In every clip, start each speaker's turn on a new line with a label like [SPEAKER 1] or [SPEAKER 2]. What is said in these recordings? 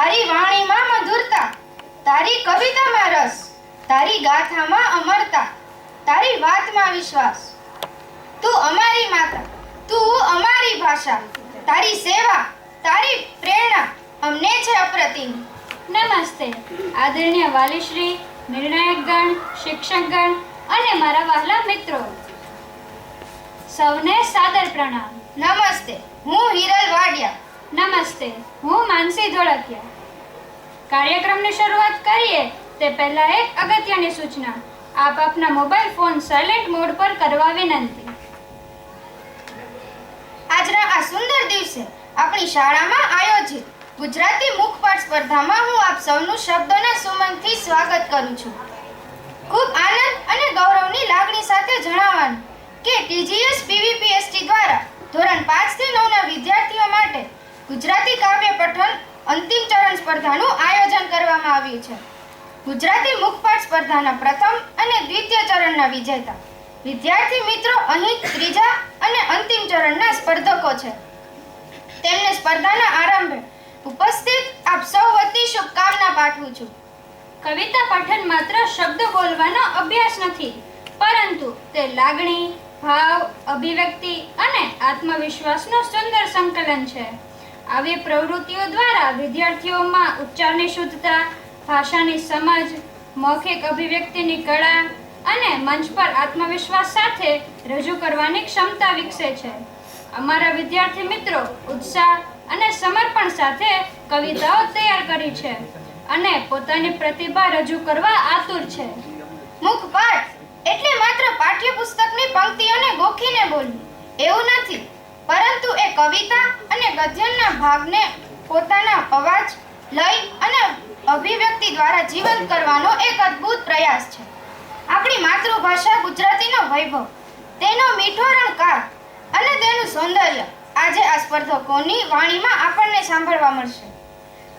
[SPEAKER 1] તારી વાણીમાં મધુરતા, તારી કવિતામાં રસ, તારી ગાથામાં અમરતા, તારી વાતમાં વિશ્વાસ. તું અમારી માતા, તું અમારી ભાષા, તારી સેવા, તારી પ્રેરણા અમને છે અપ્રતિમ.
[SPEAKER 2] નમસ્તે આદરણીય વાલીશ્રી, નિર્ણાયકગણ, શિક્ષકગણ અને મારા વહાલા મિત્રો, સૌને સાદર પ્રણામ.
[SPEAKER 1] નમસ્તે, હું હિરલ વાડિયા.
[SPEAKER 2] નમસ્તે, હું માનસી ધોળકિયા. કાર્યક્રમની શરૂઆત કરીએ તે પહેલા એક અગત્યની સૂચના. આપ આપના મોબાઈલ ફોન સાયલેન્ટ મોડ પર કરવા વિનંતી.
[SPEAKER 1] આજના આ સુંદર દિવસે આપણી શાળામાં આયોજિત ગુજરાતી મુખપાઠ સ્પર્ધામાં હું આપ સૌનું શબ્દોના સુમનથી સ્વાગત કરું છું. ખૂબ આનંદ અને ગૌરવની લાગણી સાથે જણાવવાનું કે ટીજીએસ પીવીપીએસટી દ્વારા ધોરણ 5 થી 9 ના વિદ્યાર્થીઓ માટે ગુજરાતી કાવ્ય પઠન અંતિમ ચરણ સ્પર્ધાનું આયોજન કરવામાં આવ્યું છે. ગુજરાતી મુખપાઠ સ્પર્ધાના પ્રથમ અને દ્વિતીય ચરણના વિજેતા વિદ્યાર્થી મિત્રો અહીં ત્રીજા અને અંતિમ ચરણના સ્પર્ધકો છે. તેમને સ્પર્ધાના આરંભે ઉપસ્થિત આપ સૌ વતી શુભકામના પાઠવું છું.
[SPEAKER 2] કવિતા પઠન માત્ર શબ્દ બોલવાનો અભ્યાસ નથી, પરંતુ તે લાગણી, ભાવ, અભિવ્યક્તિ અને આત્મવિશ્વાસનું સુંદર સંકલન છે. આવી પ્રવૃત્તિઓ દ્વારા વિદ્યાર્થીઓમાં ઉચ્ચારની શુદ્ધતા, ભાષાની સમજ, મૌખિક અભિવ્યક્તિની કળા અને મંચ પર આત્મવિશ્વાસ સાથે રજૂ કરવાની ક્ષમતા વિકસે છે. અમારા વિદ્યાર્થી મિત્રો ઉત્સાહ અને સમર્પણ સાથે કવિતાઓ તૈયાર કરી છે અને પોતાની પ્રતિભા રજૂ કરવા આતુર છે.
[SPEAKER 1] મુખપાઠ એટલે માત્ર પાઠ્યપુસ્તકની પંક્તિઓને ગોખીને બોલવું એવું નથી, પરંતુ એ કવિતા અને ગદ્યના ભાગને પોતાના અવાજ, લય અને અભિવ્યક્તિ દ્વારા જીવંત કરવાનો એક અદ્ભુત પ્રયાસ છે. આપણી માતૃભાષા ગુજરાતીનો વૈભવ, તેનો મીઠો રણકાર અને તેનું સૌંદર્ય આજે આ સ્પર્ધકોની વાણીમાં આપણને સાંભળવા મળશે.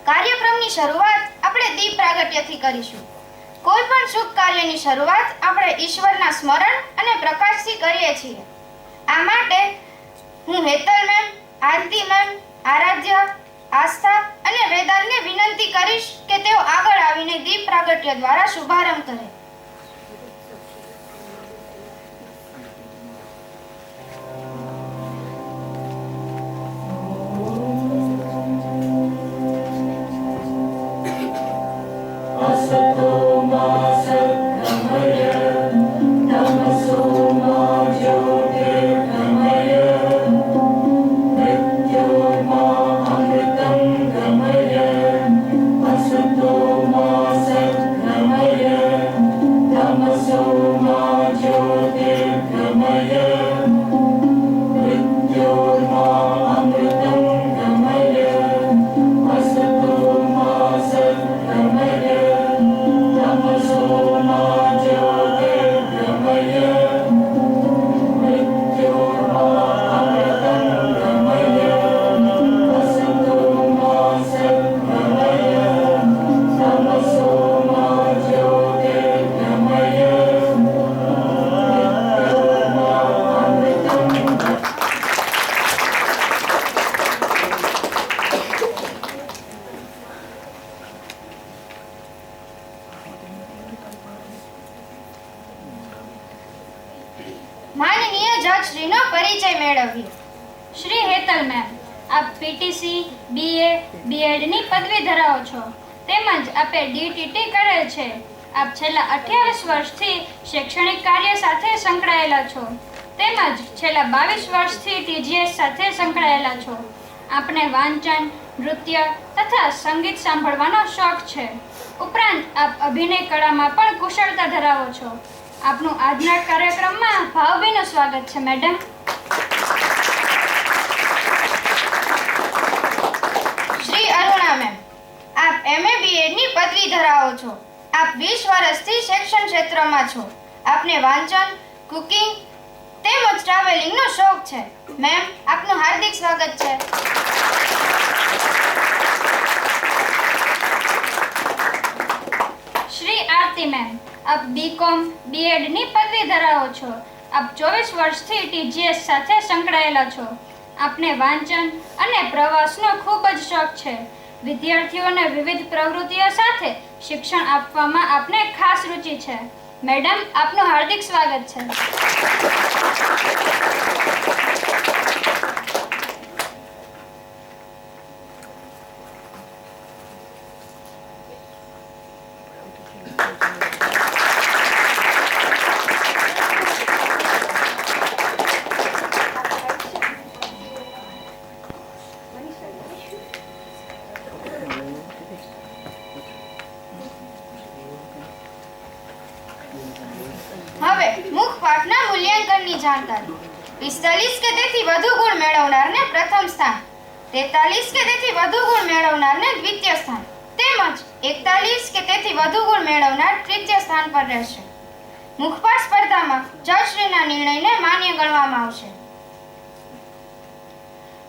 [SPEAKER 1] કાર્યક્રમની શરૂઆત આપણે દીપ પ્રાગટ્યથી કરીશું. કોઈ પણ શુભ કાર્યની શરૂઆત આપણે ઈશ્વરના સ્મરણ અને પ્રકાશથી કરીએ છીએ. આ માટે હું હેતલ મેમ, આરતી મેમ, આરાધ્ય, આસ્થા અને વેદાંતને વિનંતી કરીશ કે તેઓ આગળ આવીને દીપ પ્રાગટ્ય દ્વારા શુભારંભ કરે. માનનીય જજશ્રીનો પરિચય મેળવીએ.
[SPEAKER 2] શ્રી હેતલ મેમ, આપ પીટીસી, બીએ, બીએડની પદવી ધરાવો છો, તેમજ આપે ડીટીટી કરેલ છે. આપ છેલ્લા 28 વર્ષથી શૈક્ષણિક કાર્ય સાથે સંકળાયેલા છો, તેમજ છેલ્લા 22 વર્ષથી ટીજીએસ સાથે સંકળાયેલા છો. આપને વાંચન, નૃત્ય તથા સંગીત સાંભળવાનો શોખ છે. ઉપરાંત આપ અભિનય કળામાં પણ કુશળતા ધરાવો છો. આપનું આજના કાર્યક્રમમાં ભાવભીનું સ્વાગત છે મેડમ.
[SPEAKER 1] શ્રી અરુણા મેમ, આપ એમએ બીએડની પદવી ધરાવો છો. આપ 20 વર્ષથી શિક્ષણ ક્ષેત્રમાં છો. આપને વાંચન, કુકિંગ તેમજ ટ્રાવેલિંગનો શોખ છે. મેમ, આપનું હાર્દિક સ્વાગત છે.
[SPEAKER 2] શ્રી આરતી મેમ, આપ બીકોમ, બીએડની પદવી ધરાવો છો. આપ 24 વર્ષથી ટીજીએસ સાથે સંકળાયેલા છો. આપને વાંચન અને પ્રવાસનો ખૂબ જ શોખ છે. વિદ્યાર્થીઓને વિવિધ પ્રવૃત્તિઓ સાથે શિક્ષણ આપવામાં આપને ખાસ રુચિ છે. મેડમ, આપનું હાર્દિક સ્વાગત છે.
[SPEAKER 1] હવે મુખપાઠના મૂલ્યાંકનની જાણકારી. 45 કે તેથી વધુ ગુણ મેળવનારને પ્રથમ સ્થાન, 43 કે તેથી વધુ ગુણ મેળવનારને દ્વિતીય સ્થાન તેમજ 41 કે તેથી વધુ ગુણ મેળવનાર તૃતીય સ્થાન પર રહેશે. મુખપાઠ સ્પર્ધામાં જજશ્રીના નિર્ણયને માન્ય ગણવામાં આવશે.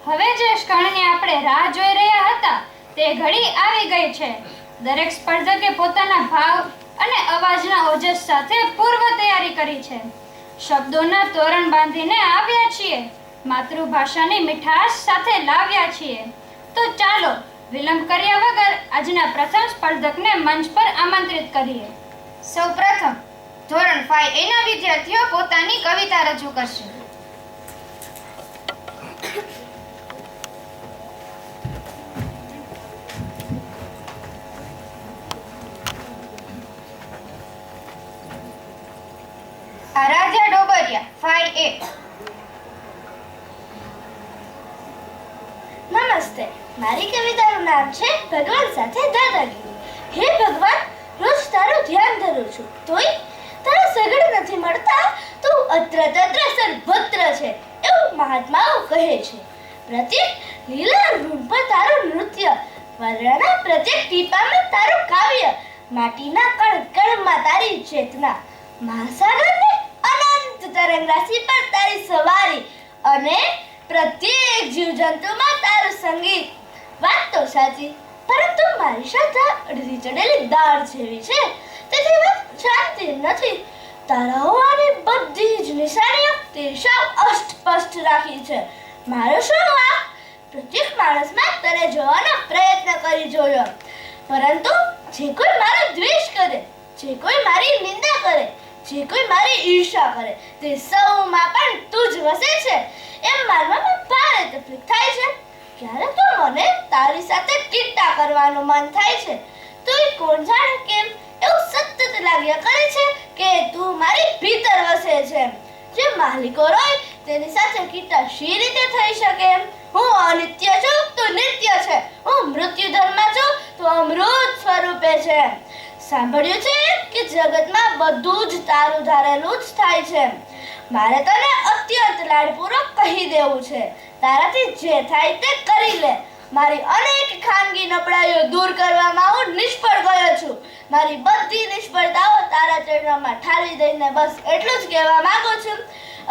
[SPEAKER 2] હવે જે ક્ષણની આપણે રાહ જોઈ રહ્યા હતા તે ઘડી આવી ગઈ છે. દરેક સ્પર્ધકે પોતાના ભાવ અને અવાજના ઓજસ સાથે પૂર્વ તૈયારી કરી છે. શબ્દોના તોરણ બાંધીને આવ્યા છીએ, માતૃભાષાની મીઠાશ સાથે લાવ્યા છીએ. તો ચાલો વિલંબ કર્યા વગર આજના પ્રથમ સ્પર્ધકને મંચ પર આમંત્રિત કરીએ.
[SPEAKER 1] સૌપ્રથમ ધોરણ 5A ના વિદ્યાર્થીઓ પોતાની કવિતા રજૂ કરશે. આરાધ્યા ડોબરિયા 5A.
[SPEAKER 3] નમસ્તે, મારી કવિતાનું નામ છે ભગવાન સાથે દાદાગીરી. હે ભગવાન, રોજ તારું ધ્યાન ધરું છું, તોય તારા સગડ નથી મળતા. તું અત્ર તત્ર સર્વત્ર છે એવું મહાત્માઓ કહે છે. પ્રત્યેક લીલા રૂમ પર તારું નૃત્ય, વર્ણના પ્રત્યેક ટીપામાં તારું કાવ્ય, માટીના કણ કણમાં તારી ચેતના, મહાસાગરને અનંત તરંગ રાશિ પર તારી સવારી અને પ્રત્યેક જીવજંતુમાં તારું સંગીત. વાત તો સાચી, પરંતુ મારી શ્રદ્ધા અડધી ચડેલી દાળ જેવી છે, તેથી વાત જાણતી નથી. તારા હોવાની બધી જ નિશાનીઓ તે સાવ અસ્પષ્ટ રાખી છે. મારો શું વાંક? પ્રત્યેક માણસમાં તને જોવાનો પ્રયત્ન કરી જોયો, પરંતુ જે કોઈ મારો દ્વેષ કરે, જે કોઈ મારી નિંદા કરે, જે કોઈ મારી ઈર્ષા કરે, તે સૌમાં પણ તું જ વસે છે એમ માનવામાં ભારે તકલીફ થાય છે. ક્યારેક તો મને તારી સાથે ટીટ્ટા કરવાનું મન થાય છે. તોય કોણ જાણે કેમ એવું સતત લાગ્યા કરે છે કે તું મારી ભીતર વસે છે. જે માલિકો રોય તેની સાથે કીટા શી રીતે થઈ શકે? હું અનિત્ય છું, તું નિત્ય છે. હું મૃત્યુધર્મમાં છું, તું અમૃત સ્વરૂપે છે. સાંભળ્યું છે કે જગતમાં બધું જ તારું ધારેલું જ થાય છે. મારે તને અત્યંત લાડપૂર્વક કહી દેવું છે, તારાથી જે થાય તે કરી લે. મારી અનેક ખાનગી નબળાઈઓ દૂર કરવામાં હું નિષ્ફળ ગયો છું. મારી બધી નિષ્ફળતાઓ તારા ચરણોમાં ઠાલવી દઈને બસ એટલું જ કહેવા માંગુ છું.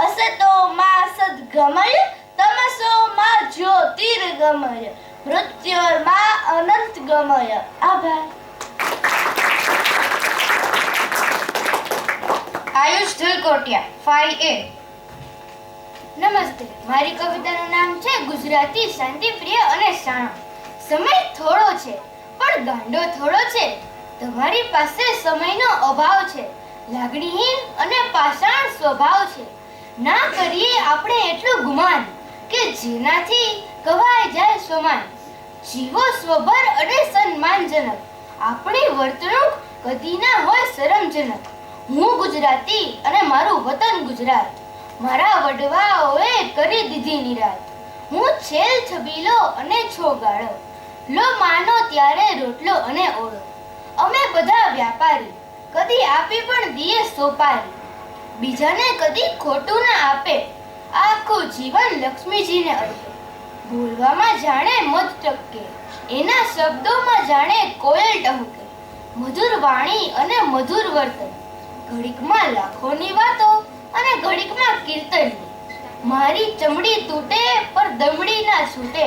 [SPEAKER 3] અસતો માં સદ્ગમય, તમસો માં જ્યોતિર્ગમય, મૃત્યોર્માં અનંત ગમય. આભાર.
[SPEAKER 1] આયુષ ધુલકોટિયા 5A. નમસ્તે, મારી કવિતાનું નામ છે ગુજરાતી શાંતિપ્રિય અને શાણો. સમય થોડો છે પણ ગાંડો થોડો છે. તમારી પાસે સમયનો અભાવ છે, લાગણીહીન અને પાષાણ સ્વભાવ છે. ના કરીએ આપણે એટલું ગુમાન કે જેનાથી કવાય જાય સોમાન. જીવો સ્વભર અને સન્માનજનક, આપણી વર્તણૂક કદી ના હોય શરમજનક. હું ગુજરાતી અને મારું વતન ગુજરાત, મારા વડવાઓએ કરી દીધી નિરાત. હું છેલ છબીલો અને છો ગાળો, લો માનો ત્યારે રોટલો અને ઓળો. અમે બધા વ્યાપારી, કદી આપી પણ દીએ સોપારી, બીજાને કદી ખોટું ના આપે. આખું જીવન લક્ષ્મીજીને અર્પે. બોલવામાં જાણે મધ ટપકે, એના શબ્દોમાં જાણે કોયલ ટહુકે. મધુર વાણી અને મધુર વર્તન, ઘડીકમાં લાખોની વાતો અને ઘડીકમાં કીર્તનની. મારી ચમડી તૂટે પર દમડી ના છૂટે,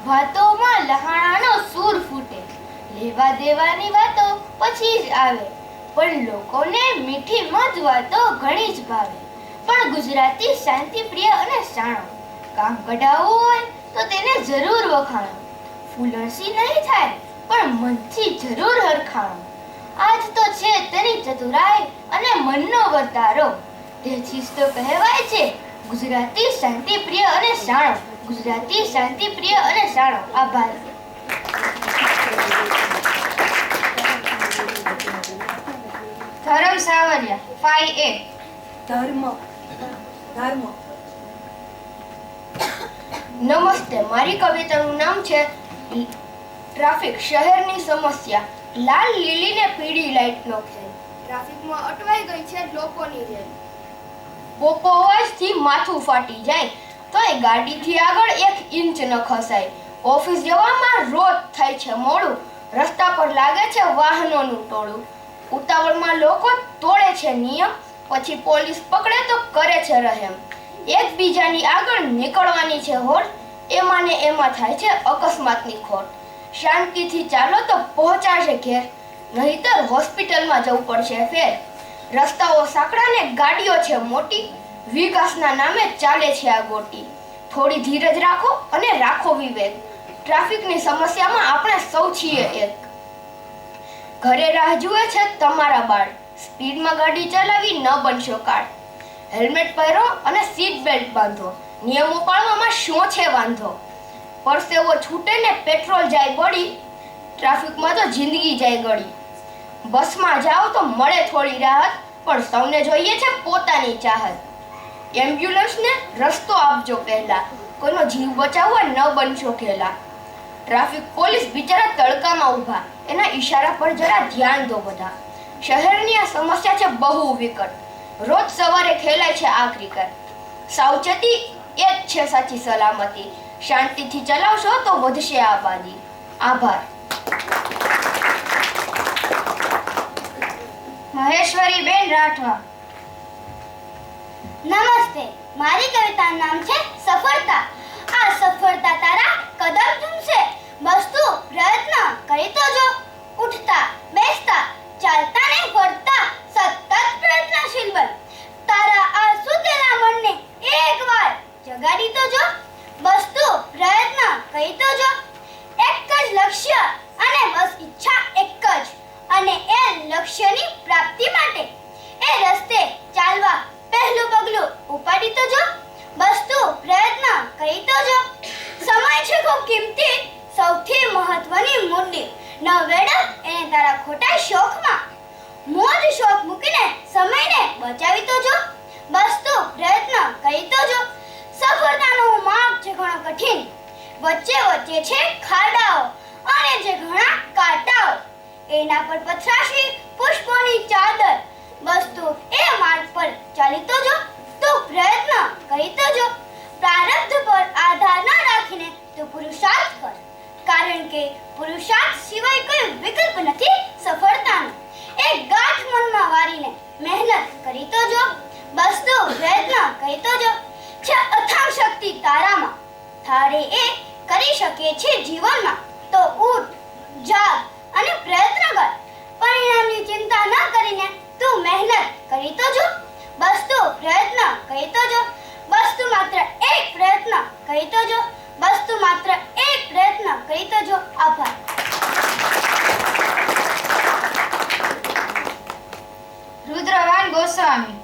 [SPEAKER 1] વાતોમાં લહાણાનો સૂર ફૂટે. લેવા દેવાની વાતો પછી જ આવે, પણ લોકોને મીઠી મધ વાતો ઘણી જ ભાવે. પણ ગુજરાતી શાંતિપ્રિય અને શાણો, કામ કઢાવવું હોય તો તેને જરૂર વખાણો.
[SPEAKER 3] ઉલરસી નહીં થાય પણ મનથી જરૂર હરખાણો. આજ તો છે તેની ચતુરાઈ અને મનનો વધારો. તેથી જ તો કહેવાય છે ગુજરાતી શાંતિપ્રિય અને શાણો. ગુજરાતી શાંતિપ્રિય અને શાણો. આભાર.
[SPEAKER 1] ધરમ સાવરિયા 5A.
[SPEAKER 4] ધર્મ ધર્મ
[SPEAKER 3] નમસ્તે, મારી કવિતાનું નામ છે ટ્રાફિક શહેરની સમસ્યા. લાલ લીલી ને પીળી લાઈટનો ખેલ. ટ્રાફિકમાં અટવાઈ ગઈ છે લોકોની રેલ. પોપો અવાજથી માથું ફાટી જાય તોય ગાડીથી આગળ 1 ઇંચ ન ખસાય. ઓફિસ જવામાં રોજ થાય છે મોડું. રસ્તા પર લાગે છે વાહનોનું ટોળું. ઉતાવળમાં લોકો તોડે છે નિયમ, પછી પોલીસ પકડે તો કરે છે રહેમ. એકબીજાની આગળ નીકળવાની છે હોડ, એમાં ને એમાં થાય છે અકસ્માતની ખોટ. શાંતિથી ચાલો તો પહોંચાડશે ઘેર, નહીતર હોસ્પિટલમાં જવું પડશે ફેર. રસ્તાઓ સાંકડા ને ગાડીઓ છે મોટી, વિકાસના નામે ચાલે છે આ ગોટી. થોડી ધીરજ રાખો અને રાખો વિવેક, ટ્રાફિકની સમસ્યામાં આપણે સૌ છીએ એક. ઘરે રાહ જુએ છે તમારા બાળ, સ્પીડમાં ગાડી ચલાવી ન બનશો કાળ. હેલ્મેટ પહેરો અને સીટ બેલ્ટ બાંધો, નિયમો પાળવામાં શું છે વાંધો. પરસેવો છૂટે ને પેટ્રોલ જાય બળી, ટ્રાફિકમાં તો જિંદગી જાય ગળી. બસમાં જાઓ તો મળે થોડી રાહત, પણ સૌને જોઈએ છે પોતાની ચાહત. એમ્બ્યુલન્સને રસ્તો આપજો પહેલા, કોઈનો જીવ બચાવવા ન બનશો ખેલા. ટ્રાફિક પોલીસ બિચારા તડકામાં ઊભા, એના ઈશારા પર જરા ધ્યાન દો બધા. શહેરની આ સમસ્યા છે બહુ વિકટ, રોજ સવારે ખેલાય છે આ ક્રિકેટ. સાવચેતી એ જ છે સાચી સલામતી, શાંતિથી ચલાવશો તો વધશે આબાદી. આભાર.
[SPEAKER 1] મહેશ્વરીબેન રાઠવા.
[SPEAKER 3] નમસ્તે, મારી કવિતાનું નામ છે સફળતા. આ સફળતા તારા કદમ ચૂમશે, બસ તું પ્રયત્ન કરી તો જો. ઉઠતા બેસતા ચાલતા ને ફરતા સતત પ્રયત્નશીલ બન. તારા આ સુતેલા મનને એકવાર જગાડી તો જો, બસ તું પ્રયત્ન કરી તો જો. એક જ લક્ષ્ય અને બસ ઈચ્છા એક જ, અને એ લક્ષ્યની પ્રાપ્તિ માટે એ રસ્તે ચાલવા પહેલું પગલું ઉપાડી તો જો, બસ તું પ્રયત્ન કરી તો જો. સમય છે ખૂબ કિંમતી, સૌથી મહત્વની મૂડી. ન વેડફ એને તારા ખોટા શોખમાં, મોજ શોખ મૂકીને સમયને બચાવી તો જો, બસ તું પ્રયત્ન કરી તો જો. સફળતાનો માર્ગ છે ઘણો કઠિન, વચ્ચે વચ્ચે છે ખાડાઓ અને જે ઘણા કાંટાઓ. એના પર પથરાશી પુષ્પોની ચાદર, બસ તું એ માર્ગ પર ચાલી તો જો, તું પ્રયત્ન કરી તો જો. પ્રારબ્ધ પર આધાર ન રાખીને તું પુરુષાર્થ કર, કારણ કે પુરુષાર્થ સિવાય કોઈ વિકલ્પ નથી સફળતાનો. એક ગાંઠ મનમાં વારીને મહેનત કરી તો જો, બસ તું પ્રયત્ન કરી તો જો. છે અથાગ શક્તિ તારામાં, તારે એ કરી શકે છે જીવનમાં. તો ઉઠ, જાગ અને પ્રયત્ન કર. પરિણામની ચિંતા ન કરીને તું મહેનત કરી તો જો, બસ તું પ્રયત્ન કરી તો જો. બસ તું માત્ર એક પ્રયત્ન કરી તો જો, બસ તું માત્ર એક પ્રયત્ન કરી તો જો. આભાર.
[SPEAKER 1] રુદ્રવાન ગોસ્વામી.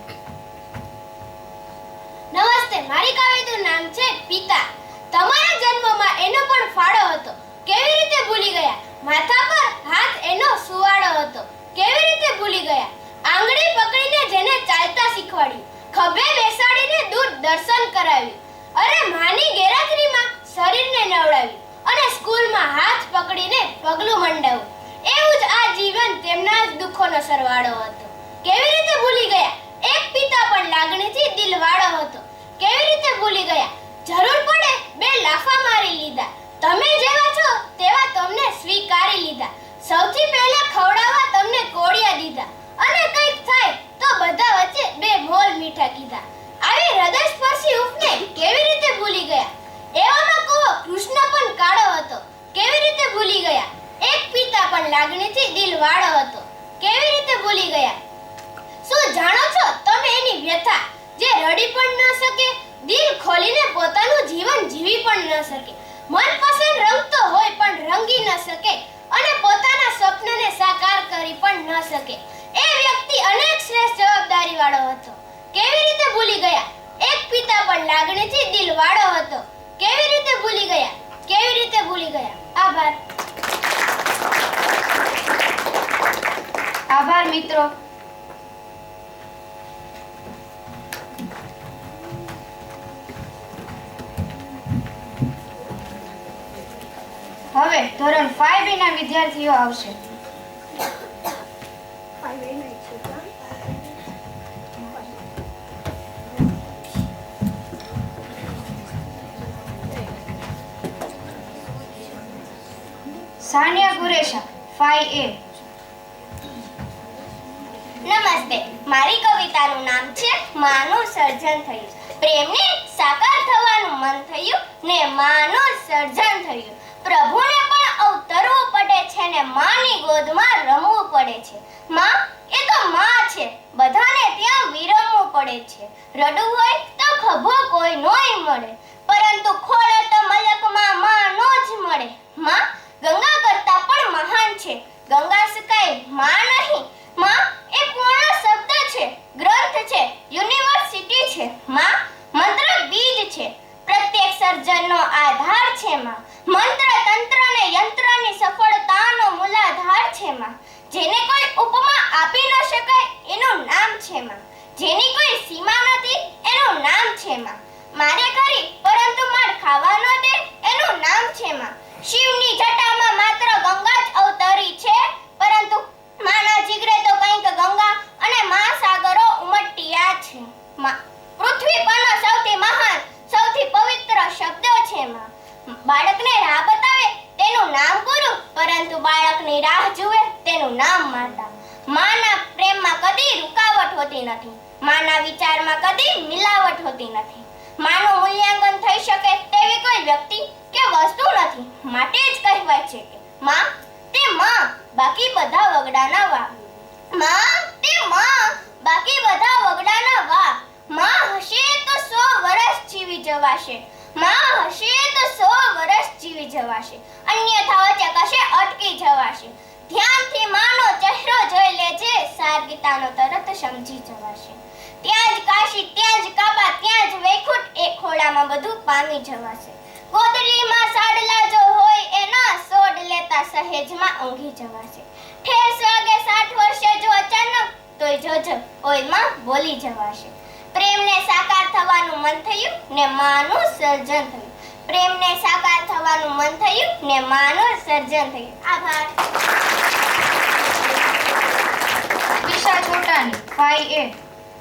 [SPEAKER 3] નમસ્તે, મારી કવિતાનું નામ છે પિતા. તમારા જન્મમાં એનો પણ ફાળો હતો, કેવી રીતે ભૂલી ગયા. માથા પર હાથ એનો સુવાળો હતો, કેવી રીતે ભૂલી ગયા. આંગળી પકડીને જેને ચાલતા શીખવાડ્યું, ખભે બેસાડીને દૂર દર્શન કરાવ્યું. અરે માની ગેરહાજરીમાં શરીરને નવડાવ્યું, અને સ્કૂલમાં હાથ પકડીને પગલું મંડાવ્યું. એવું જ આ જીવન તેમના જ દુઃખોનો સરવાળો હતો, કેવી રીતે ભૂલી ગયા. એક પિતા પણ લાગણીથી દિલવાળો હતો, કેવી રીતે ભૂલી ગયા. જરૂર પડે 2 લાફા મારી લીધા, તમે જેવા છો તેવા તમને સ્વીકારી લીધા. સૌથી પહેલા ખવડાવવા તમને કોળિયા દીધા, અને કંઈક થાય તો બધા વચ્ચે 2 મોલ મીઠા કીધા. આવી હૃદયસ્પર્શી ઉપને કેવી રીતે ભૂલી ગયા. એવામાં કહો કૃષ્ણ પણ કાળો હતો, કેવી રીતે ભૂલી ગયા. એક પિતા પણ લાગણીથી દિલવાળો હતો, કેવી રીતે ભૂલી ગયા. શું જાણો છો તમે એની વ્યથા, જે રડી પણ ન શકે, દિલ ખોલીને પોતાનું જીવન જીવી પણ ન શકે. મનપસંદ રંગ તો હોય પણ રંગી ન શકે અને પોતાના સ્વપ્નને સાકાર કરી પણ ન શકે. એ વ્યક્તિ અનેક શ્રેષ્ઠ જવાબદારીવાળો હતો. કેવી રીતે ભૂલી ગયા? એક પિતા પણ લાગણીથી દિલવાળો હતો. કેવી રીતે ભૂલી ગયા? કેવી રીતે ભૂલી ગયા? આભાર.
[SPEAKER 1] આભાર મિત્રો. હવે ધોરણ 5B ના વિદ્યાર્થીઓ આવશે. સાનિયા કુરેશા 5A.
[SPEAKER 3] નમસ્તે. મારી કવિતાનું નામ છે માનું સર્જન થયું. પ્રેમને સાકાર થવાનું મન થયું ને માનું સર્જન થયું. પ્રભુને પણ અવતરવું પડે છે ને માની ગોદમાં રમવું પડે છે. માં એ તો માં છે, બધાને ત્યાં વિરમવું પડે છે. રડવું હોય તો ખભો કોઈ નોય મળે, પરંતુ ખોળે તો મલકમાં માં નો જ મળે. માં ગંગા કરતા પણ મહાન છે. ગંગા સિવાય માં નહીં. માં એ પૂર્ણ શબ્દ છે, ગ્રંથ છે, યુનિવર્સિટી છે. માં મંત્ર બીજ છે, પ્રત્યેક સર્જનનો આધાર છે. માં મંત્ર તંત્ર ને યંત્રની સફળતાનો મૂલાધાર છે. માં જેને કોઈ ઉપમા આપી ન શકાય એનું નામ છે. માં જેની કોઈ સીમા નથી એનું નામ છે. માં મારે ખરી પરંતુ માર ખાવા ન દે એનું નામ છે. માં શિવની જટામાં માત્ર ગંગા જ અવતરી છે, પરંતુ માના જીગરે તો કંઈક ગંગા અને મહાસાગરો ઉમટ્યા છે. માં પૃથ્વી પરનો સૌથી મહાન, સૌથી પવિત્ર શબ્દ છે. માં બાળકને રાહ બતાવે તેનું નામ ગુરુ, પરંતુ બાળકની રાહ જુએ તેનું નામ માતા. માના પ્રેમમાં કદી રૂકાવટ હોતી નથી. માના વિચારમાં કદી મિલાવટ હોતી નથી. માનું મૂલ્યાંકન થઈ શકે તેવી કોઈ વ્યક્તિ કે વસ્તુ નથી. માટે જ કહેવાય છે કે માં તે માં, બાકી બધા વગડાના વા. માં તે માં, બાકી બધા વગડાના વા. માં હશે તો 100 વર્ષ જીવી જવાશે. માં હશે તો 100 વર્ષ જીવી જવાશે. અન્યથા વચ્ચે કશે અટકી જવાશે. ધ્યાનથી માનો ચહેરો જોઈ લેજે, સાર ગીતાનો તરત સમજી જવાશે. ત્યાં જ કાશી, ત્યાં જ કાબા, ત્યાં જ વૈકુંઠ, એક ખોળામાં બધું પામી જવાશે. ગોદડીમાં સાડલા જો હોય એના સોડ લેતા સહેજમાં ઊંઘી જવાશે. ઠેસ વાગે 60 વર્ષે જો અચાનક, તોય જોજો ઓયમાં બોલી જવાશે. પ્રેમને સાકાર થવાનું મન થયું ને માનું સર્જન થયું. પ્રેમને સાકાર થવાનું મન થયું ને માનું સર્જન થયું. આભાર.
[SPEAKER 1] ઈશા છોટાની 5A.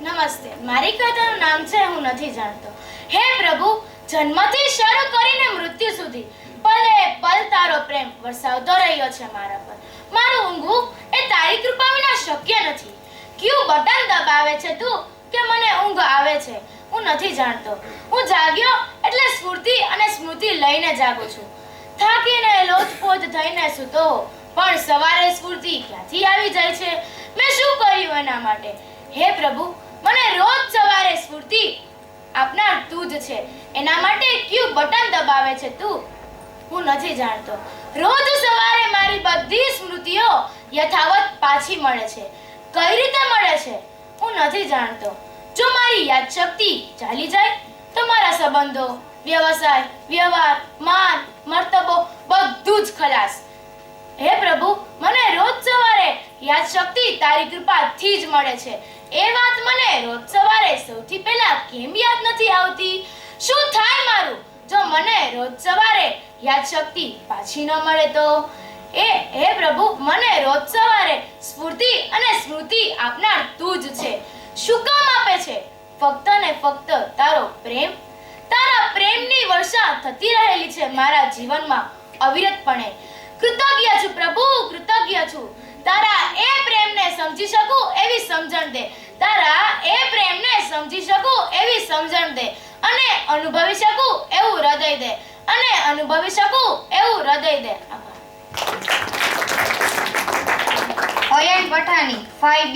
[SPEAKER 5] નમસ્તે. મારી કવિતાનું નામ છે હું નથી જાણતો. હે પ્રભુ, જન્મથી શરૂ કરીને મૃત્યુ સુધી પલે પલ તારો પ્રેમ વરસાવતો રહ્યો છે મારા પર. મારું ઊંઘવું એ તારી કૃપા વિના શક્ય નથી. ક્યુ બટન દબાવે છે તું કે મને ઊંઘ આવે છે? હું નથી જાણતો. હું જાગ્યો એટલે સ્ફૂર્તિ અને સ્મૃતિ લઈને જાગું છું. થાકીને લોથપોથ થઈને સૂતો, પણ સવારે સ્ફૂર્તિ ક્યાંથી આવી જાય છે? મેં શું કર્યું એના માટે? હે પ્રભુ, મને રોજ સવારે સ્ફૂર્તિ આપનાર તું જ છે. એના માટે ક્યુ બટન દબાવે છે તું? હું નથી જાણતો. રોજ સવારે મારી બધી સ્મૃતિઓ યથાવત પાછી મળે છે. કઈ રીતે મળે છે? હું નથી જાણતો. જો મારી યાદશક્તિ ચાલી જાય તો મારા સંબંધો, વ્યવસાય, વ્યવહાર, માન, મર્તબો બધું જ ખલાસ. હે પ્રભુ, મને રોજ સવારે યાદશક્તિ તારી કૃપાથી જ મળે છે. એ વાત મને રોજ સવારે સૌથી પહેલા કેમ યાદ નથી આવતી? શું થાય મારું જો મને રોજ સવારે યાદશક્તિ પાછી ન મળે તો? હે પ્રભુ, મને રોજ સવારે સ્ફૂર્તિ અને સ્મૃતિ આપનાર તું જ છે. શું કામ આપે છે? ફક્ત ને ફક્ત તારો પ્રેમ. તારા પ્રેમની વર્ષા થતી રહેલી છે મારા જીવનમાં અવિરતપણે. કૃતજ્ઞ છું પ્રભુ, કૃતજ્ઞ છું. તારા એ પ્રેમને સમજી શકું એવી સમજણ દે. તારા એ પ્રેમને સમજી શકું એવી સમજણ દે, અને અનુભવી શકું એવું હૃદય દે, અને અનુભવી શકું એવું હૃદય દે.
[SPEAKER 1] અયન પઠાણી 5B.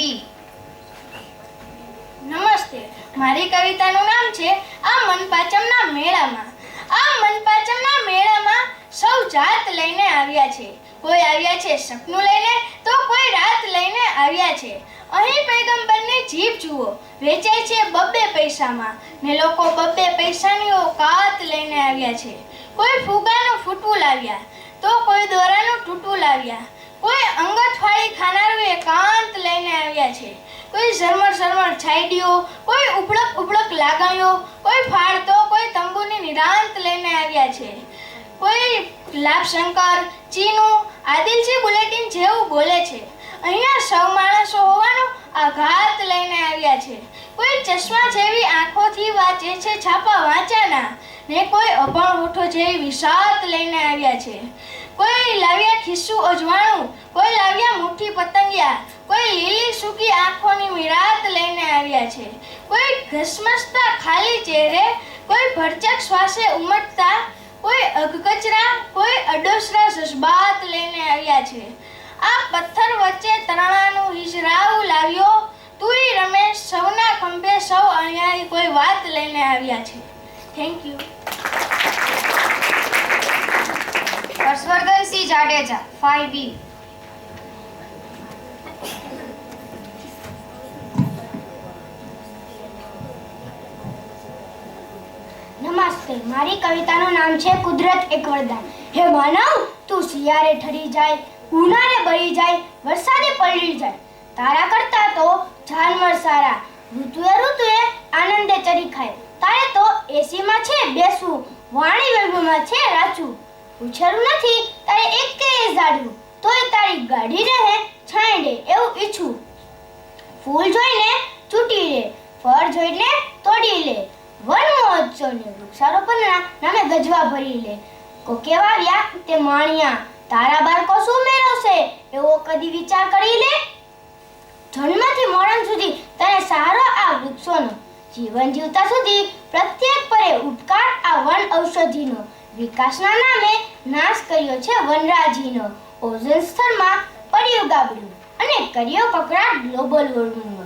[SPEAKER 3] નમસ્તે. મારી કવિતાનું નામ છે આ મનપાચમના મેળામાં. આ મનપાચમના મેળામાં સૌ જાત લઈને
[SPEAKER 1] આવ્યા છે. કોઈ આવ્યા છે સપનું લઈને તો કોઈ રાત લઈને આવ્યા છે. અહીં પૈગંબરની જીભ જુઓ, વેચાય છે 2 પૈસામાં ને લોકો 2 પૈસાની ઓકાત લઈને આવ્યા છે. કોઈ ફુગાનું ફૂટવું લાવ્યા તો કોઈ દોરાનું તૂટવું લાવ્યા. કોઈ અંગત ફાળી ખાનારું એકાંત લઈને આવ્યા છે. કોઈ ઝરમર છાયડીઓ, કોઈ ઉબળક લાગણીઓ, કોઈ ફાળતો, કોઈ તંબુની નિરાંત લઈને આવ્યા છે. કોઈ લાભશંકર, ચીનું, આદિલજી બુલેટિન જેવું બોલે છે. અહીંયા સૌ માણસો હોવાનો આઘાત લઈને આવ્યા છે. કોઈ ચશ્મા જેવી આંખોથી વાંચે છે છાપા વાંચાના ને કોઈ અભણ હોઠો જેવી વિષાદ લઈને આવ્યા છે. કોઈ લાવ્યા ખિસ્સું અજવાણું, કોઈ લાવ્યા મુઠ્ઠી પતંગિયા, કોઈ લીલી સૂકી આંખોની મીરાત લઈને આવ્યા છે. કોઈ ઘસમસતા ખાલી ચહેરે, કોઈ ભરચક શ્વાસે ઉમટતા, કોઈ અગકચરા, કોઈ અડોસરા જજબાત લઈને આવ્યા છે. આ પથ્થર વચ્ચે તરણાનું હિજરાવું લાવ્યો, તુંય રમેશ, સૌના ખંભે સૌ અણિયારી કોઈ વાત લઈને આવ્યા છે. Thank you. Harshvardhansinh Jadeja 5B.
[SPEAKER 3] નમસ્તે, મારી કવિતાનું નામ છે કુદરત એક વરદાન. હે માનવ, તું શિયાળે ઠરી જાય, ઉનાળે બળી જાય, વરસાદે પલળી જાય. તારા કરતા તો જાનવર સારા, ઋતુએ આનંદે ચરી ખાય. તારે તો એસીમાં છે બેસવું, વાણી વેલમાં છે રાચું. ઉછેરું નથી તારે એકેય ઝાડવું, તોય તારી ગાડી રહે છાંયડે એવું ઈચ્છું. ફૂલ જોઈને ચૂંટી લે, ફળ જોઈને તોડી લે, વન મહોત્સવને વૃક્ષારોપણના નામે ગજવા ભરી લે. કોકે વાવ્યા તે માણિયા, તારા બાળકો શું મેળવશે એવો કદી વિચાર કરી લે. જન્મથી મરણ સુધી તને સહારો આ વૃક્ષોનો, જીવન જીવતા સુધી પ્રત્યેક પરે ઉપકાર આ વન ઔષધિનો. વિકાસના નામે નાશ કર્યો છે વનરાજીનો, ઓઝોન સ્તરમાં પડ્યું ગાબડું અને કર્યો કકળાટ ગ્લોબલ વોર્મિંગનો.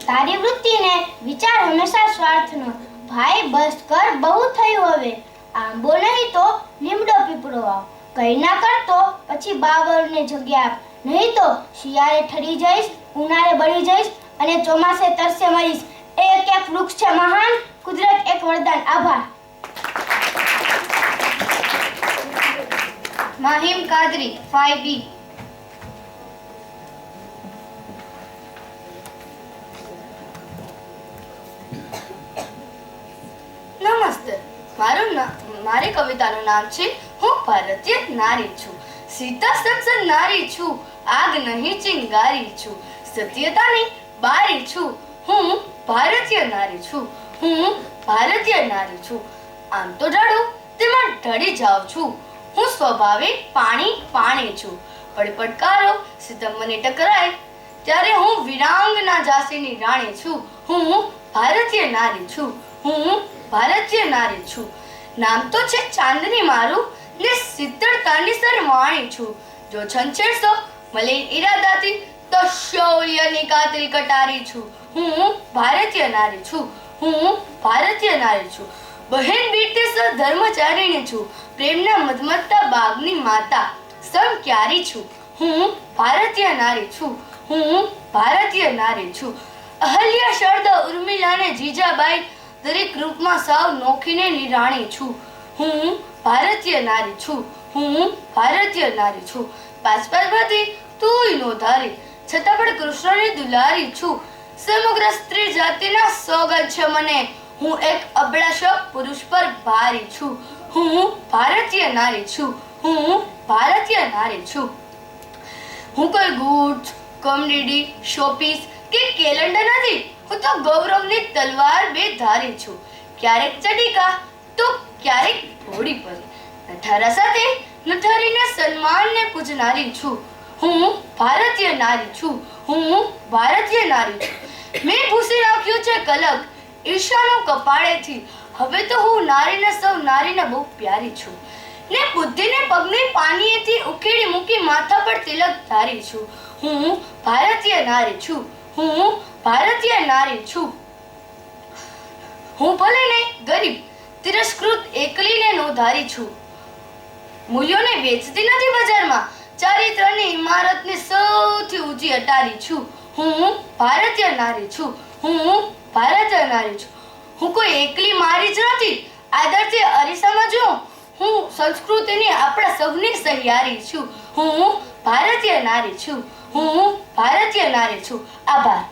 [SPEAKER 3] તારી વૃત્તિને વિચાર હંમેશા સ્વાર્થનો, ભાઈ બસ કર બહુ થયું હવે, આંબો નહીં તો લીમડો પીપળો આવ. કઈ ના કરતો પછી બાવળને જગ્યા આપ, નહીં તો શિયાળે ઠરી જઈશ, ઉનાળે બળી જઈશ અને ચોમાસે તરસે મરીશ. એક વૃક્ષ છે મહાન, કુદરત એક વરદાન. આભાર.
[SPEAKER 1] માહિમ કાદરી 5B.
[SPEAKER 6] નમસ્તે, મારી કવિતાનું નામ છે હું ભારતીય નારી છું. સીતા સંસદ નારી છું, આગ નહીં ચિંગારી છું, સત્યતાની બારી છું. હું ભારતીય નારી છું, હું ભારતીય નારી છું. આમ તો ઢળું તેમાં ઢળી જાઉં છું. હું સ્વાભાવિક પાણી છું, પણ પડકારો સિતમ મને ટકરાય ત્યારે હું વિરાંગના ઝાંસીની રાણી છું. હું ભારતીય નારી છું, હું ભારતીય નારી છું. નામ તો છે ચાંદની મારું ને શીતળતાની સરવાણી છું. જો છંછેડશો મલિન ઈરાદાથી તો શૌર્યની કાતરી કટારી છું. હું ભારતીય નારી છું, હું ભારતીય નારી છું. બહેન બીરતે ધર્મચારિણી છું, પ્રેમના મધમત્તા બાગની માતા સમક્યારી છું. હું ભારતીય નારી છું, હું ભારતીય નારી છું. અહલ્યા શારદા ઉર્મિલા ને જીજાબાઈ દરેક રૂપમાં સાવ નોખીને નિરાણી છું. હું ભારતીય નારી છું, હું ભારતીય નારી છું. પાછપાછમાંથી તુંય નો ધારી, છતાં પણ કૃષ્ણની દુલારી છું. સમગ્ર સ્ત્રી જાતિના સોગંદ છે મને, હું એક અબળા પુરુષ પર ભારી છું. હું ભારતીય નારી છું, હું ભારતીય નારી છું. હું કોઈ ગુડ કોમડીડી શોપીસ કે કેલેન્ડર નથી, હું તો ગૌરવની તલવાર બે ધારી છું. ક્યારેક ચડીકા તો ક્યારેક ઘોડી પર, નઠારા સાથે નઠારીને સન્માનને પૂજનારી છું. હું ભારતીય નારી છું, હું ભારતીય નારી છું. મેં ભૂસી નાખ્યું છે કલક ઈર્ષાનો કપાળેથી, હવે તો હું નારીને સૌ નારીને બહુ પ્યારી છું. ને બુદ્ધિને પગની પાનીએથી ઉકેડી મૂકી માથા પર તિલક ધારી છું. હું ભારતીય નારી છું, હું ભારતીય નારી છું. હું ભલે ને ગરીબ તિરસ્કૃત એકલીને નો ધારી છું. મૂલ્યોને વેચતી નથી બજારમાં. ચારિત્રની ઇમારતની સૌથી ઊંચી અટારી છું. હું ભારતીય નારી છું. હું ભારતીય નારી છું. હું કોઈ એકલી મારી જ નથી. આદરથી અરીસામાં જો હું સંસ્કૃતિની આપણા સૌની સહિયારી છું. હું ભારતીય નારી છું. હું ભારતીય નારી છું. આભાર.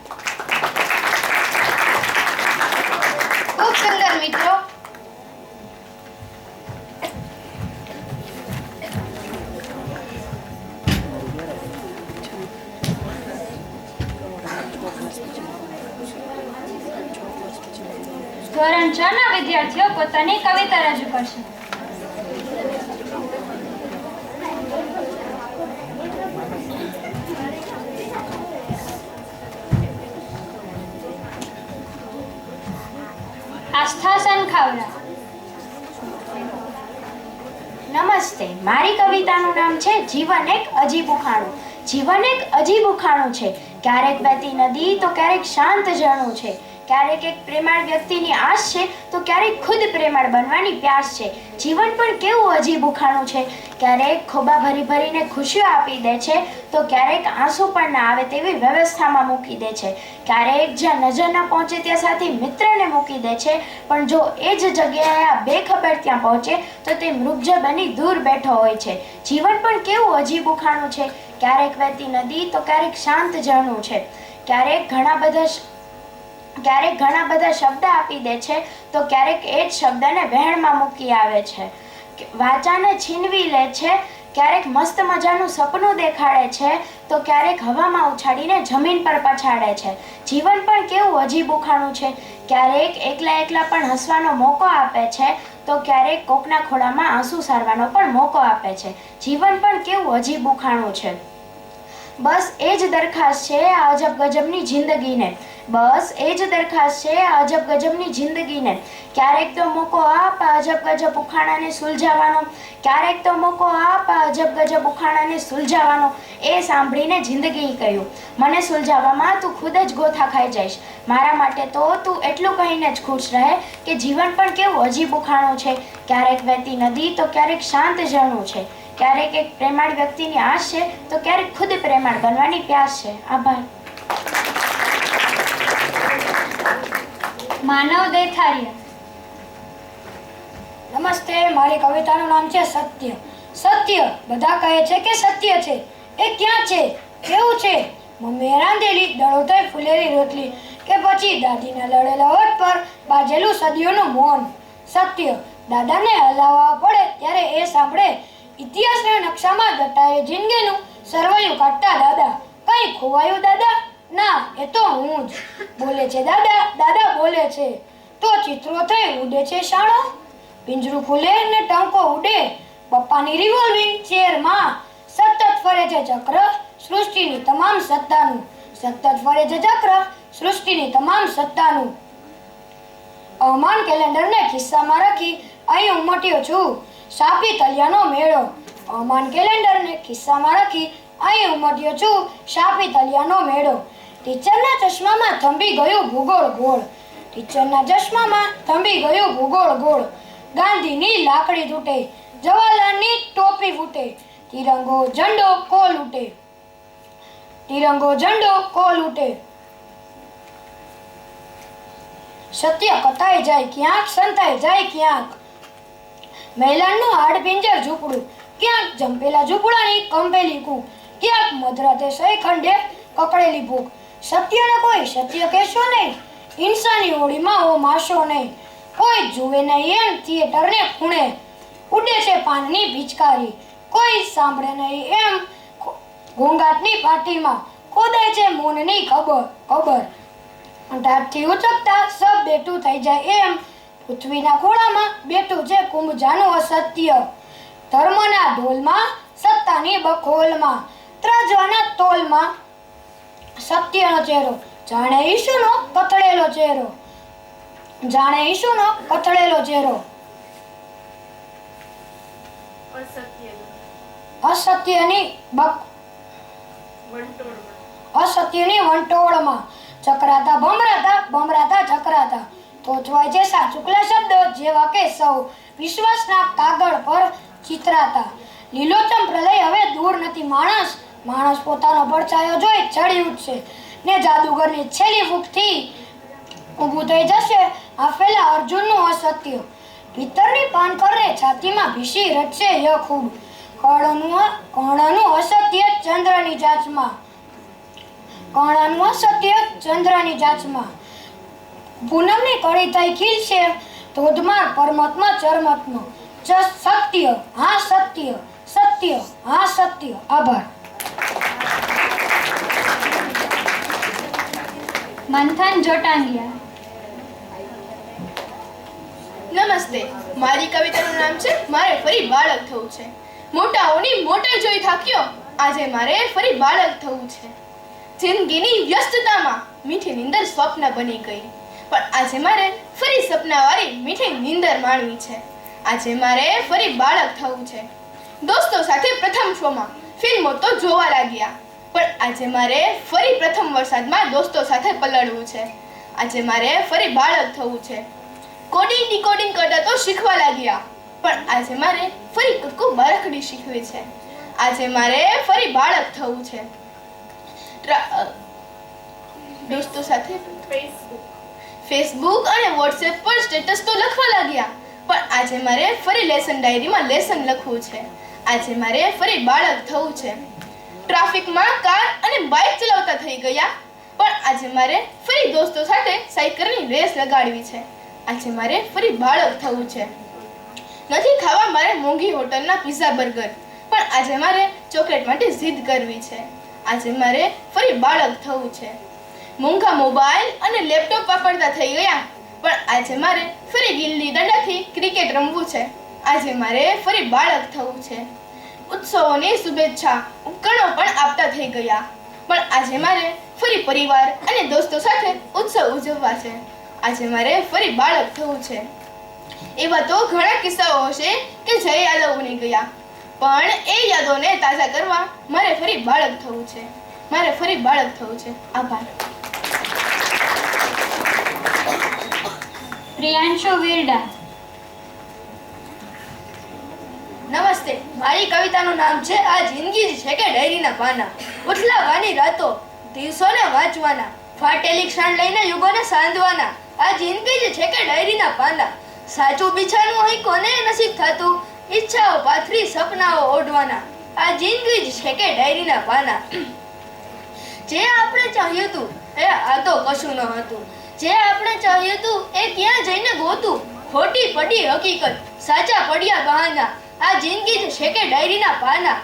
[SPEAKER 1] ખૂબ સુંદર મિત્રો.
[SPEAKER 2] ધોરણ 6 ના વિદ્યાર્થીઓ પોતાની કવિતા રજૂ કરશે. આસ્થા સનખાવરા.
[SPEAKER 7] નમસ્તે, મારી કવિતાનું નામ છે જીવન એક અજીબું ખાણું. જીવન એક અજીબું ખાણું છે. ક્યારેક વહેતી નદી તો ક્યારેક શાંત ઝરણું છે. ક્યારેક એક પ્રેમાળ વ્યક્તિની આશ છે તો ક્યારેક ખુદ પ્રેમાળ બનવાની પ્યાસ છે. જીવન પણ કેવું અજીબું ખાણું છે. ક્યારેક ખોબા ભરી ભરીને ખુશીઓ આપી દે છે તો ક્યારેક આંસુ પણ ના આવે તેવી વ્યવસ્થામાં મૂકી દે છે. ક્યારેક જ્યાં નજર ન પહોંચે ત્યાં સાથે મિત્રને મૂકી દે છે, પણ જો એ જ જગ્યાએ આ બેખબર ત્યાં પહોંચે તો તે મૃગજળ બની દૂર બેઠો હોય છે. જીવન પણ કેવું અજીબું ખાણું છે. ક્યારેક વહેતી નદી તો ક્યારેક શાંત ઝરણું છે. ક્યારેક ઘણા બધા શબ્દ આપી દે છે તો ક્યારેક એ જ શબ્દને વહેણમાં મૂકી આવે છે. વાચાને છીનવી લે છે. ક્યારેક મસ્ત મજાનું સપનું દેખાડે છે તો ક્યારેક હવામાં ઉછાળીને જમીન પર પછાડે છે. જીવન પણ કેવું અજીબું ખાણું છે. ક્યારેક એકલા એકલા પણ હસવાનો મોકો આપે છે તો ક્યારેક કોકના ખોળામાં આંસુ સારવાનો પણ મોકો આપે છે. જીવન પણ કેવું અજીબું ખાણું છે. બસ એ જ દરખાસ્ત છે આ અજબ ગજબની જિંદગીને. બસ એ જ દરખાસ્ત છે આ અજબ ગજબની જિંદગીને. ક્યારેક તો મોકો આપ આ અજબ ગજબ ઉખાણાને સુલઝાવવાનો. ક્યારેક તો મોકો આપ આ અજબ ગજબ ઉખાણાને સુલઝાવવાનો. એ સાંભળીને જિંદગીએ કહ્યું, મને સુલઝાવવામાં તું ખુદ જ ગોથા ખાઈ જઈશ. મારા માટે તો તું એટલું કહીને જ ખુશ રહે કે જીવન પણ કેવું અજીબું ખાણું છે. ક્યારેક વહેતી નદી તો ક્યારેક શાંત ઝરણું છે. ક્યારેક એક પ્રેમાળ વ્યક્તિની આશ છે તો ક્યારેક ખુદ પ્રેમાળ બનવાની પ્યાસ છે. આભાર.
[SPEAKER 2] માનવ દેથારિયા.
[SPEAKER 4] નમસ્તે, મારી કવિતાનું નામ છે સત્ય. સત્ય બધા કહે છે કે સત્ય છે. એ ક્યાં છે? કેવું છે? મમ્મીએ રાંધેલી દળોતર ફૂલેલી રોટલી કે પછી દાદીના લડેલા હોઠ પર બાજેલું સદીઓનું મૌન. સત્ય દાદાને હલાવવા પડે ત્યારે એ સાંભળે. ઇતિહાસના નકશામાં દટાએ જિંદગીનું સરવૈયું કાઢતા દાદા. કઈ ખોવાયું દાદા? ના, એ તો હું જ. બોલે છે દાદા, દાદા બોલે છે તો ચિત્રો થઈ ઉડે છે શાણો. પિંજરું ખુલે ને ટંકો ઉડે. પપ્પાની રિવોલ્વિંગ ચેરમાં સતત ફરે છે ચક્ર સૃષ્ટિની તમામ સત્તાનું. સતત ફરે છે ચક્ર સૃષ્ટિની તમામ સત્તાનું. હવામાન કેલેન્ડરને ખિસ્સામાં રાખી અહીં ઉમટ્યો છું. સાપી તલિયાનો મેળો. હવામાન કેલેન્ડરને ખિસ્સામાં રાખી અહીં ઉમટ્યો છું. સાપી તલિયાનો મેળો. ટીચરના ચશ્મામાં થંભી ગયું ભૂગોળ ગોળ. ટીચરના ચશ્મામાં થંભી ગયું ભૂગોળ ગોળ. ગાંધીની લાકડી તૂટે. જવાહરલાલની ટોપી ફૂટે. તિરંગો ઝંડો કોલ ઉઠે. તિરંગો ઝંડો કોલ ઉઠે. સત્ય કટાઈ જાય ક્યાંક, સંતાઈ જાય ક્યાંક. મહેલાનું હાડપિંજર ઝૂંપડું. ક્યાંક જંપેલા ઝૂંપડાની કંપેલી કૂક. ક્યાંક મધરાતે સૈખંડે કકડેલી ભૂખ. સત્યને કોઈ સત્ય કહેશો નહીં. ઇન્સાની હોળીમાં ઓ માશો નહીં. કોઈ જુએ નહીં એમ થિયેટરને ખૂણે. ઉડે છે પાનની પિચકારી. કોઈ સાંભળે નહીં એમ ઘોંઘાટની પાટીમાં. ખોદાય છે મૌનની ખબર. ઢાઢથી ઉચકતા સબ બેઠું થઈ જાય એમ પૃથ્વીના ખોળામાં બેઠું છે કુંભજાનું અસત્ય. ધર્મના ઢોલમાં, સત્તાની બખોલમાં, ત્રાજવાના તોલમાં સત્યનો ચહેરો. જાણે ઈશુનો કથળેલો ચહેરો. જાણે ઈશુનો કથળેલો ચહેરો. અસત્યની વંટોળમાં ચકરાતા ભમરાતા ચકરાતા તોચવાય છે સાચુકલા શબ્દો જેવા કે સૌ વિશ્વાસના કાગળ પર ચિતરાતા. લીલોતમ પ્રલય હવે દૂર નથી. માણસ પોતાનો પડછાયો જોઈ ચડી ઉઠશે ને જાદુગરની છેલ્લી ફૂંકથી ઊભું થઈ જશે આફેલા અર્જુનનું અસત્ય. ભીતરની પાન કરે છાતીમાં ભીસી રચશે ય ખૂબ. કર્ણનું અસત્ય ચંદ્રની જાચમાં. કર્ણનું અસત્ય ચંદ્રની જાચમાં. પૂનમની કળી થઈ ખીલશે ધોધમાર પરમાત્મા ચરમતનો. સત્ય હા સત્ય, સત્ય હા સત્ય. આભાર.
[SPEAKER 2] મંથન જોટાંગિયા.
[SPEAKER 5] નમસ્તે, મારી કવિતાનું નામ છે મારે ફરી બાળક થવું છે. મોટાઓની મોટાઈ જોઈ થાક્યો, આજે મારે ફરી બાળક થવું છે. જિંદગીની વ્યસ્તતામાં મીઠી નીંદર સ્વપ્ન બની ગઈ, પણ આજે મારે ફરી સપનાવાળી મીઠી નીંદર માણવી છે. આજે મારે ફરી બાળક થવું છે. દોસ્તો સાથે પ્રથમ શોમાં ફિલ્મો તો જોવા લાગ્યા, પણ આજે મારે ફરી પ્રથમ વરસાદમાં દોસ્તો સાથે પલળવું છે. આજે મારે ફરી બાળક થવું છે. કોડિંગ ડીકોડિંગ કરતા તો શીખવા લાગ્યા, પણ આજે મારે ફરી કક્કુ બારખડી શીખવી છે. આજે મારે ફરી બાળક થવું છે. દોસ્તો સાથે ફેસબુક અને વોટ્સએપ પર સ્ટેટસ તો લખવા લાગ્યા, પણ આજે મારે ફરી લેસન ડાયરીમાં લેસન લખવું છે. આજે મારે ફરી બાળક થવું છે. ટ્રાફિકમાં કાર અને બાઇક ચલાવતા થઈ ગયા, પણ આજે મારે ફરી દોસ્તો સાથે સાયકલની રેસ લગાડવી છે. આજે મારે ફરી બાળક થવું છે. નથી ખાવા મારે મોંઘી હોટલના પિઝા બર્ગર, પણ આજે મારે ચોકલેટ માટે જીદ કરવી છે. આજે મારે ફરી બાળક થવું છે. મોંઘા મોબાઈલ અને લેપટોપ વાપરતા થઈ ગયા, પણ આજે મારે ફરી ગિલ્લી દંડાથી ક્રિકેટ રમવું છે. આજે મારે ફરી બાળક થવું છે. ઉત્સવોની શુભેચ્છા ઉપકરણો પણ આપતા થઈ ગયા, પણ આજે મારે ફરી પરિવાર અને દોસ્તો સાથે ઉત્સવ ઉજવવા છે. આજે મારે ફરી બાળક થવું છે. એવા તો ઘણા કિસ્સાઓ હશે કે જય યાદવ બની ગયા, પણ એ યાદોને તાજા કરવા મારે ફરી બાળક થવું છે. મારે ફરી બાળક થવું છે. આભાર.
[SPEAKER 2] પ્રિયાંશુ વિરડા.
[SPEAKER 6] નમસ્તે, મારી કવિતાનું નામ છે આ જિંદગી જ છે કે ડાયરીના પાના. ઉથલાવાની રાતો, દિવસોને વાંચવાના, ફાટેલી ક્ષણ લઈને યુગોને સાંધવાના. આ જિંદગી જ છે કે ડાયરીના પાના. સાચું બિછાનું હોય કોને નસીબ થતું, ઈચ્છાઓ પાથરી સપનાઓ ઓઢવાના. આ જિંદગી જ છે કે ડાયરીના પાના. જે આપણે ચાહ્યું હતું એ આ તો કશું ન હતું. જે આપણે ચાહ્યું હતું એ ક્યાં જઈને ગોતું. ખોટી પડી હકીકત, સાચા પડ્યા બહાના. આ જિંદગી જ છે કે ડાયરીના પાના.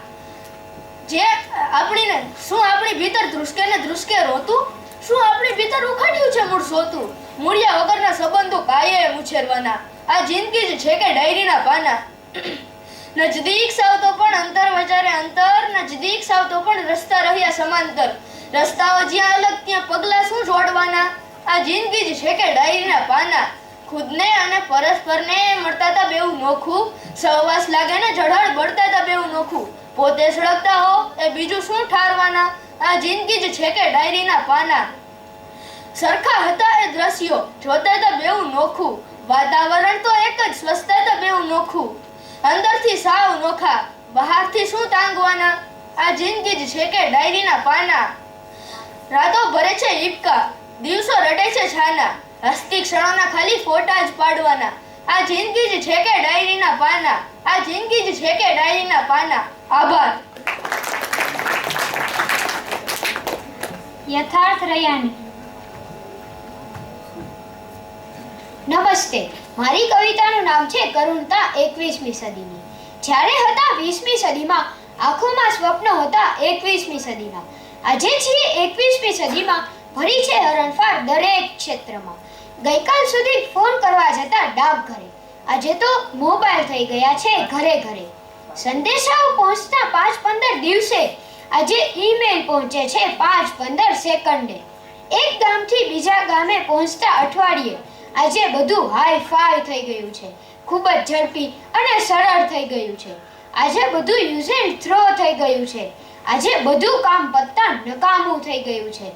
[SPEAKER 6] જે આપણી ભીતર ધ્રુસકે ને ધ્રુસકે રોતું, શું આપણી ભીતર ઉખાડ્યું છે મૂળ સોતું. મૂળિયા વગરના સંબંધો કાયે ઉછેરવાના. આ જિંદગી જ છે કે ડાયરીના પાના. નજદીક સાવ તો પણ અંતર વચારે અંતર, નજદીક સાવ તો પણ રસ્તા રહ્યા સમાંતર. રસ્તાઓ જ્યાં અલગ ત્યાં પગલા શું જોડવાના. આ જિંદગી જ છે કે ડાયરીના પાના. ખુદને અને પરસ્પરને મળતા તા બેઉ નોખું, સહવાસ લાગે ને જઢળ બળતા તા બેઉ નોખું. પોતે સળગતા હો એ બીજું શું ઠારવાના. આ જિંદગી જ છે કે ડાયરીના પાના. સરખા હતા એ દ્રશ્યો, જોતા તા બેઉ નોખું. વાતાવરણ તો એક જ, સ્વચ્છતા તા બેઉ નોખું. અંદરથી સાવ નોખા, બહારથી શું તાંગવાના. આ જિંદગી જ છે કે ડાયરીના પાના. રાતો ભરે છે હિપકા, દિવસો રડે છે છાના. હસતી ક્ષણોના ખાલી ફોટા જ પાડવાના. આ જિંદગી જ છે કે ડાયરીના પાના. આ જિંદગી જ છે કે ડાયરીના પાના. આભાર.
[SPEAKER 2] યથાર્થ રયાની.
[SPEAKER 8] નમસ્તે, મારી કવિતાનું નામ છે કરુણતા 21મી સદીની. જ્યારે હતા 20મી સદીમાં, આંખોમાં સ્વપ્નો હતા 21મી સદીના. આજે છીએ 21મી સદીમાં, ભરી છે હરણફાળ દરેક ક્ષેત્રમાં. ગઈકાલ સુધી ફોન કરવા જતા ડાકઘરે, આજે તો મોબાઈલ થઈ ગયા છે ઘરે ઘરે. સંદેશાઓ પહોંચતા 5-15 દિવસે, આજે ઈમેલ પહોંચે છે 5-15 સેકન્ડે. એક ગામથી બીજા ગામે પહોંચતા અઠવાડિયે, આજે બધું હાઈ ફાઈ થઈ ગયું છે. ખૂબ જ ઝડપી અને સરળ થઈ ગયું છે. આજે બધું યુઝ એન્ડ થ્રો થઈ ગયું છે. આજે બધું કામ પત્તા નકામું થઈ ગયું છે.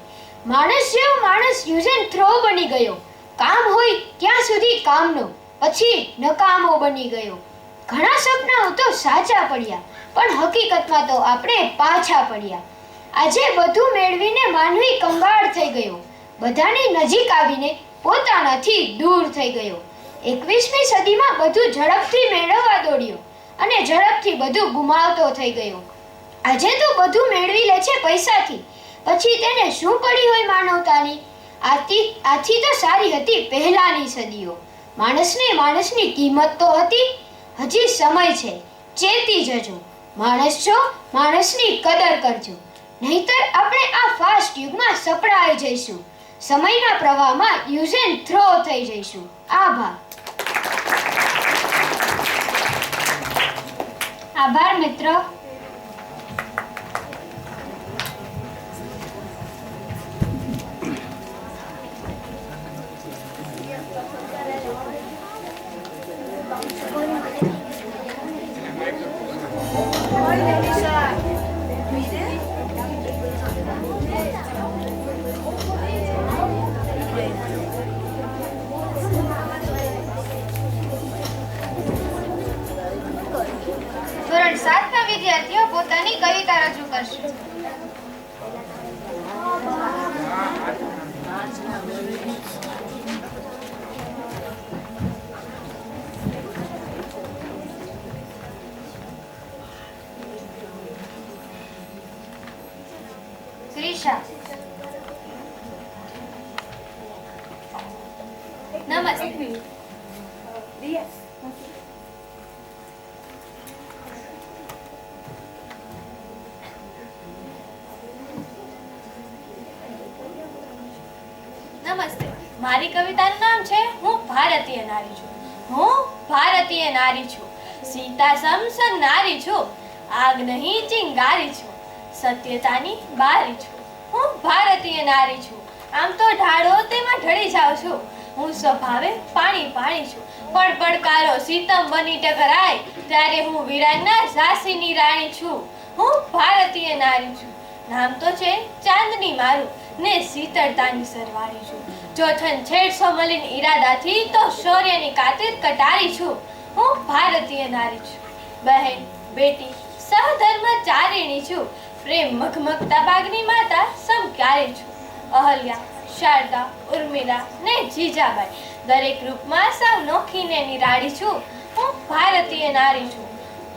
[SPEAKER 8] માણસ જેવો માણસ યુઝ એન્ડ થ્રો બની ગયો. કામ હોય ત્યાં સુધી કામનો, પછી નકામો બની ગયો. ઘણા સપનાઓ તો સાચા પડ્યા, પણ હકીકતમાં તો આપણે પાછા પડ્યા. આજે બધું મેળવીને માનવી કંગાળ થઈ ગયો, બધાની નજીક આવીને પોતાનાથી દૂર થઈ ગયો. 21મી સદીમાં બધું ઝડપથી મેળવવા દોડ્યો અને ઝડપથી બધું ગુમાવતો થઈ ગયો. આજે તો બધું મેળવી લે છે પૈસાથી, પછી તેને શું પડી હોય માનવતાની? આથી તો સારી હતી પહેલાની સદીઓ. માણસની કિંમત તો હતી. હજી સમય છે, ચેતી જજો. માણસ છો, માણસની કદર કરજો, નહીતર આપણે આ ફાસ્ટ યુગમાં સપડાઈ જઈશું. સમયના પ્રવાહમાં યુઝ એન્ડ થ્રો થઈ જઈશું. આભાર.
[SPEAKER 2] આભાર મિત્રો.
[SPEAKER 1] ધોરણ 7ના વિદ્યાર્થીઓ પોતાની કવિતા રજૂ કરશે. શ્રીષા.
[SPEAKER 5] નમસ્તે. નમસ્તે. મારી કવિતાનું નામ છે હું ભારતીય નારી છું. હું ભારતીય નારી છું. સીતા સમસન નારી છું. આગ નહીં ચિંગારી છું. સત્યતાની બારી છું. હું ભારતીય નારી છું. આમ તો ઢાળો તેમાં ઢળી જાઉં છું. હું સ્વભાવે પાણી પાણી છું, પણ પડકારો સીતમ બની ટકરાય ત્યારે હું વીરાંગના ઝાંસીની રાણી છું. હું ભારતીય નારી છું. નામ તો છે ચાંદની મારું, ને શીતળતાની સરવાળી છું. જોથન છેડસો મલિન ઈરાદાથી તો શૌર્યની કાતિર કટારી છું. હું ભારતીય નારી છું. બહેન, બેટી, સહધર્મચારિણી છું. પ્રેમ મખમખતા ભાગની માતા સમક્યારે છું. અહલ્યા, શારદા, ઉર્મિલા ને જીજાબાઈ, દરેક રૂપમાં સાવ નોખી ને નિરાળી છું. હું ભારતીય નારી છું.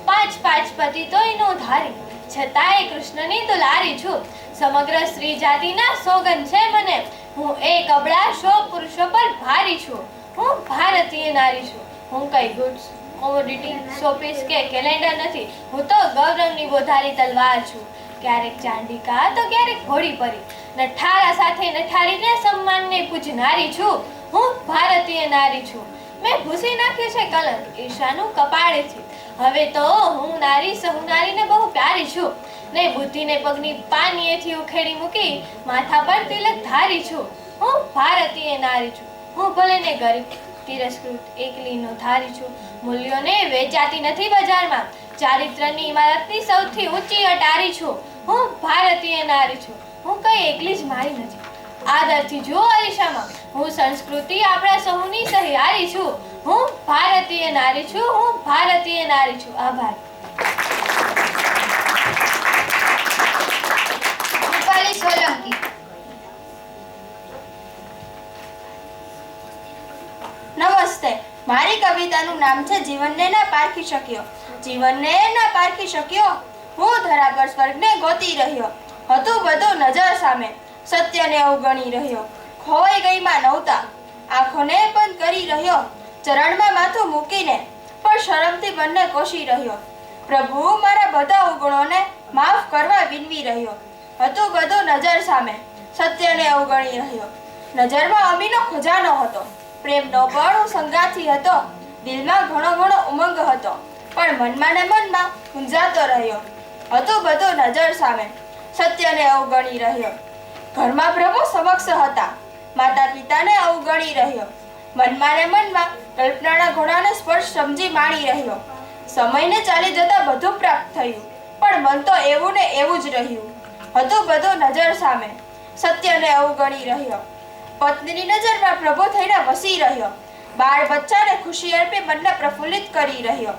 [SPEAKER 5] પાંચ પતિ તોય નો ધારી, છતાંય કૃષ્ણની દુલારી છું. સમગ્ર સ્ત્રી જાતિના સોગન છે મને, હું એક અબળા શો પુરુષો પર ભારી છું. હું ભારતીય નારી છું. હું કઈ ગુડ્સ, કોમોડિટી, શોપીસ કે કેલેન્ડર નથી. હું તો ગૌરવની બોધારી તલવાર છું. ક્યારેક ચાંડિકા તો ક્યારેક ઘોડી પરી, નઠારા સાથે નઠારીને સન્માનને પૂજનારી છું. હું ભારતીય નારી છું. મેં ભૂસી નાખ્યું છે કલંક ઈર્ષાનું કપાળેથી. હવે તો હું નારી સહુનારીને બહુ પ્યારી છું, ને બુદ્ધિને પગની પાનીએથી ઉખેડી મૂકી માથા પર તિલક ધારી છું. હું ભારતીય નારી છું. હું ભલે ને ગરીબ, તિરસ્કૃત, એકલીનો ધારી છું. મૂલ્યોને વેચાતી નથી બજારમાં, ચારિત્રની ઇમારતની સૌથી ઊંચી અટારી છું. હું ભારતીય નારી છું. હું કઈ એકલી જ મારી નથી. આદરથી જુઓ અરીસામાં, હું સંસ્કૃતિ આપણા સૌની સહિયારી છું. હું ભારતીય નારી છું. હું ભારતીય નારી છું. આભાર.
[SPEAKER 1] રૂપાલી સોલંકી.
[SPEAKER 3] નમસ્તે. મારી કવિતાનું નામ છે જીવનને ના પારખી શક્યો. જીવનને ના પારખી શક્યો, હું ધરા પર સ્વર્ગને ગોતી રહ્યો. હતું બધું નજર સામે, સત્યને અવગણી રહ્યો. ખોવાઈ ગઈમાં નહોતા, આંખોને બંધ કરી રહ્યો. ચરણમાં માથું મૂકીને પણ શરમથી બંને કોશી રહ્યો. પ્રભુ મારા બધા અવગુણોને માફ કરવા વિનવી રહ્યો. હતું બધું નજર સામે, સત્યને અવગણી રહ્યો. નજરમાં અમીનો ખજાનો હતો, પ્રેમનો પણ સંગાથી હતો. દિલમાં ઘણો ઉમંગ હતો, પણ મનમાં ને મનમાં મૂંઝાતો રહ્યો. હતું બધું નજર સામે, સત્યને અવગણી રહ્યો. ઘરમાં પ્રભુ સમક્ષ હતા, માતા પિતાને અવગણી રહ્યો. મનમાં ને મનમાં કલ્પનાના ઘોડાને સ્પર્શ સમજી માણી રહ્યો. સમયને ચાલી જતા બધું પ્રાપ્ત થયું, પણ મન તો એવું ને એવું જ રહ્યું. હતું બધું નજર સામે, સત્યને અવગણી રહ્યો. પત્નીની નજરમાં પ્રભુ થઈને વસી રહ્યો. બાળ બચ્ચાને ખુશી અર્પી મનને પ્રફુલ્લિત કરી રહ્યો.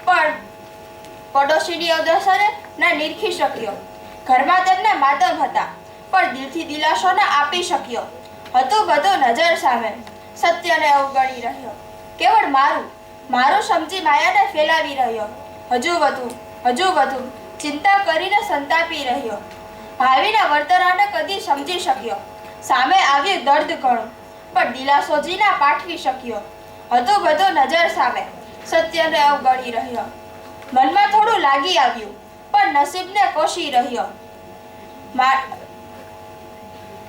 [SPEAKER 9] પણ પડોશીની અવદશાને ના નિરખી શક્યો. ઘરમાં તેમના માતમ હતા, પણ દિલથી દિલાસો ના આપી શક્યો. હતું બધું નજર સામે, સત્યને અવગણી રહ્યો. કેવળ મારું સમજી માયાને ફેલાવી રહ્યો. હજુ વધુ ચિંતા કરીને સંતાપી રહ્યો. ભાવિના વર્તરાને કદી સમજી શક્યો. સામે આવ્યું દર્દ ઘણું, પણ દિલાસોજી ના પાઠવી શક્યો. હતું બધું નજર સામે, સત્યને અવગણી રહ્યો. મનમાં થોડું લાગી આવ્યું, પણ નસીબને કોશી રહ્યો.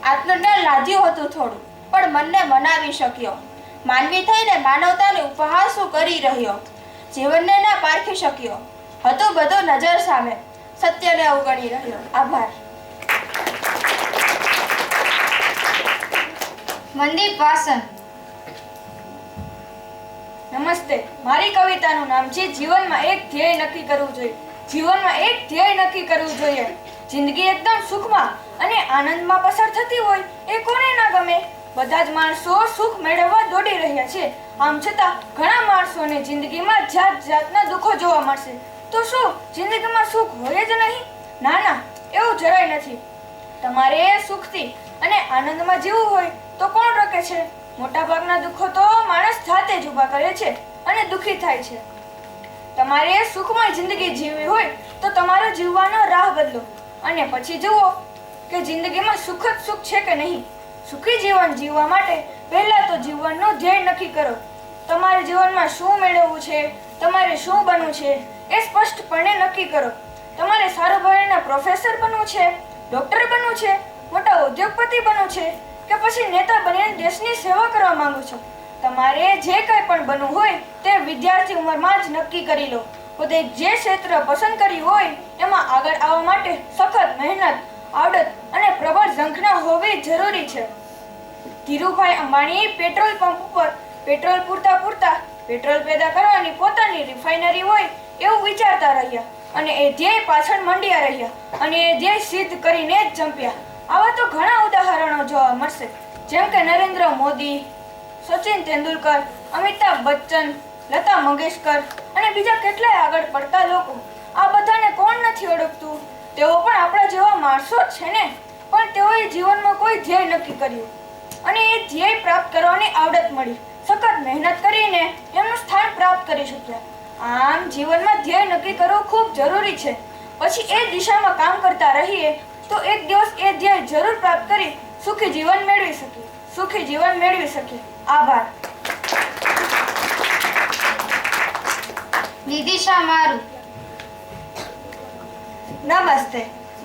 [SPEAKER 9] આત્મજ્ઞાન લાદ્યું હતું થોડું, પણ મનને મનાવી શક્યો. માનવી થઈને માનવતાને ઉપહાસો કરી રહ્યો. જીવનને ના પારખી શક્યો. હતું બધું નજર સામે, સત્યને અવગણી રહ્યો. આભાર.
[SPEAKER 1] મનદીપ વાસન.
[SPEAKER 9] નમસ્તે. મારી કવિતાનું નામ છે જીવનમાં એક ધ્યેય નક્કી કરવું જોઈએ. જીવનમાં એક ધ્યેય નક્કી કરવું જોઈએ. જિંદગી એકદમ સુખમાં અને આનંદમાં પસાર થતી હોય એ કોને ના ગમે? બધા જ માણસો સુખ મેળવવા દોડી રહ્યા છે. આમ છતાં ઘણા માણસોને જિંદગીમાં જાત જાતના દુઃખો જોવા મળશે. તો શું જિંદગીમાં સુખ હોય જ નહીં? ના, એવું જરાય નથી. તમારે સુખથી અને આનંદમાં જીવવું હોય તો કોણ રોકે છે? મોટાભાગના દુઃખો તો માણસ જાતે જ ઊભા કરે છે અને દુઃખી થાય છે. તમારે સુખમય જિંદગી જીવવી હોય તો તમારો જીવવાનો રાહ બદલો અને પછી જુઓ કે જિંદગીમાં સુખ જ સુખ છે કે નહીં. સુખી જીવન જીવવા માટે પહેલા તો જીવનનું ધ્યેય નક્કી કરો. તમારે જીવનમાં શું મેળવવું છે, તમારે શું બનવું છે એ સ્પષ્ટપણે નક્કી કરો. તમારે સારો ભણીને પ્રોફેસર બનવું છે, ડોક્ટર બનવું છે, મોટા ઉદ્યોગપતિ બનવું છે કે પછી નેતા બનીને દેશની સેવા કરવા માંગો છો? તમારે જે કંઈ પણ બનવું હોય તે વિદ્યાર્થી ઉંમરમાં જ નક્કી કરી લો. પોતે જે ક્ષેત્ર પસંદ કર્યું હોય એમાં આગળ આવવા માટે સખત મહેનત, આવડત અને પ્રબળ ઝંખના હોવી જરૂરી છે. ધીરુભાઈ અંબાણી પેટ્રોલ પંપ ઉપર પેટ્રોલ પૂરતા પેટ્રોલ પેદા કરવાની પોતાની રિફાઇનરી હોય એવું વિચારતા રહ્યા અને એ ધ્યેય પાછળ મંડ્યા રહ્યા અને એ ધ્યેય સિદ્ધ કરીને જ જંપ્યા. આવા તો ઘણા ઉદાહરણો જોવા મળશે, જેમ કે નરેન્દ્ર મોદી, સચિન તેંડુલકર, અમિતાભ બચ્ચન, લતા મંગેશકર અને બીજા કેટલાય આગળ પડતા લોકો. આ બધાને કોણ નથી ઓળખતું? તેઓ પણ આપણા જેવા માણસો જ છે ને. પણ તેઓએ જીવનમાં કોઈ ધ્યેય નક્કી કર્યું અને એ ધ્યેય પ્રાપ્ત કરવાની આવડત મળી. સખત મહેનત કરીને એમનું સ્થાન પ્રાપ્ત કરી શક્યા. આમ જીવનમાં ધ્યેય નક્કી કરવું ખૂબ જરૂરી છે. પછી એ દિશામાં કામ કરતા રહીએ તો એક દિવસ એ ધ્યેય જરૂર પ્રાપ્ત કરી સુખી જીવન મેળવી શકીએ. આભાર.
[SPEAKER 1] વિદિશા મારું.
[SPEAKER 9] નમસ્તે.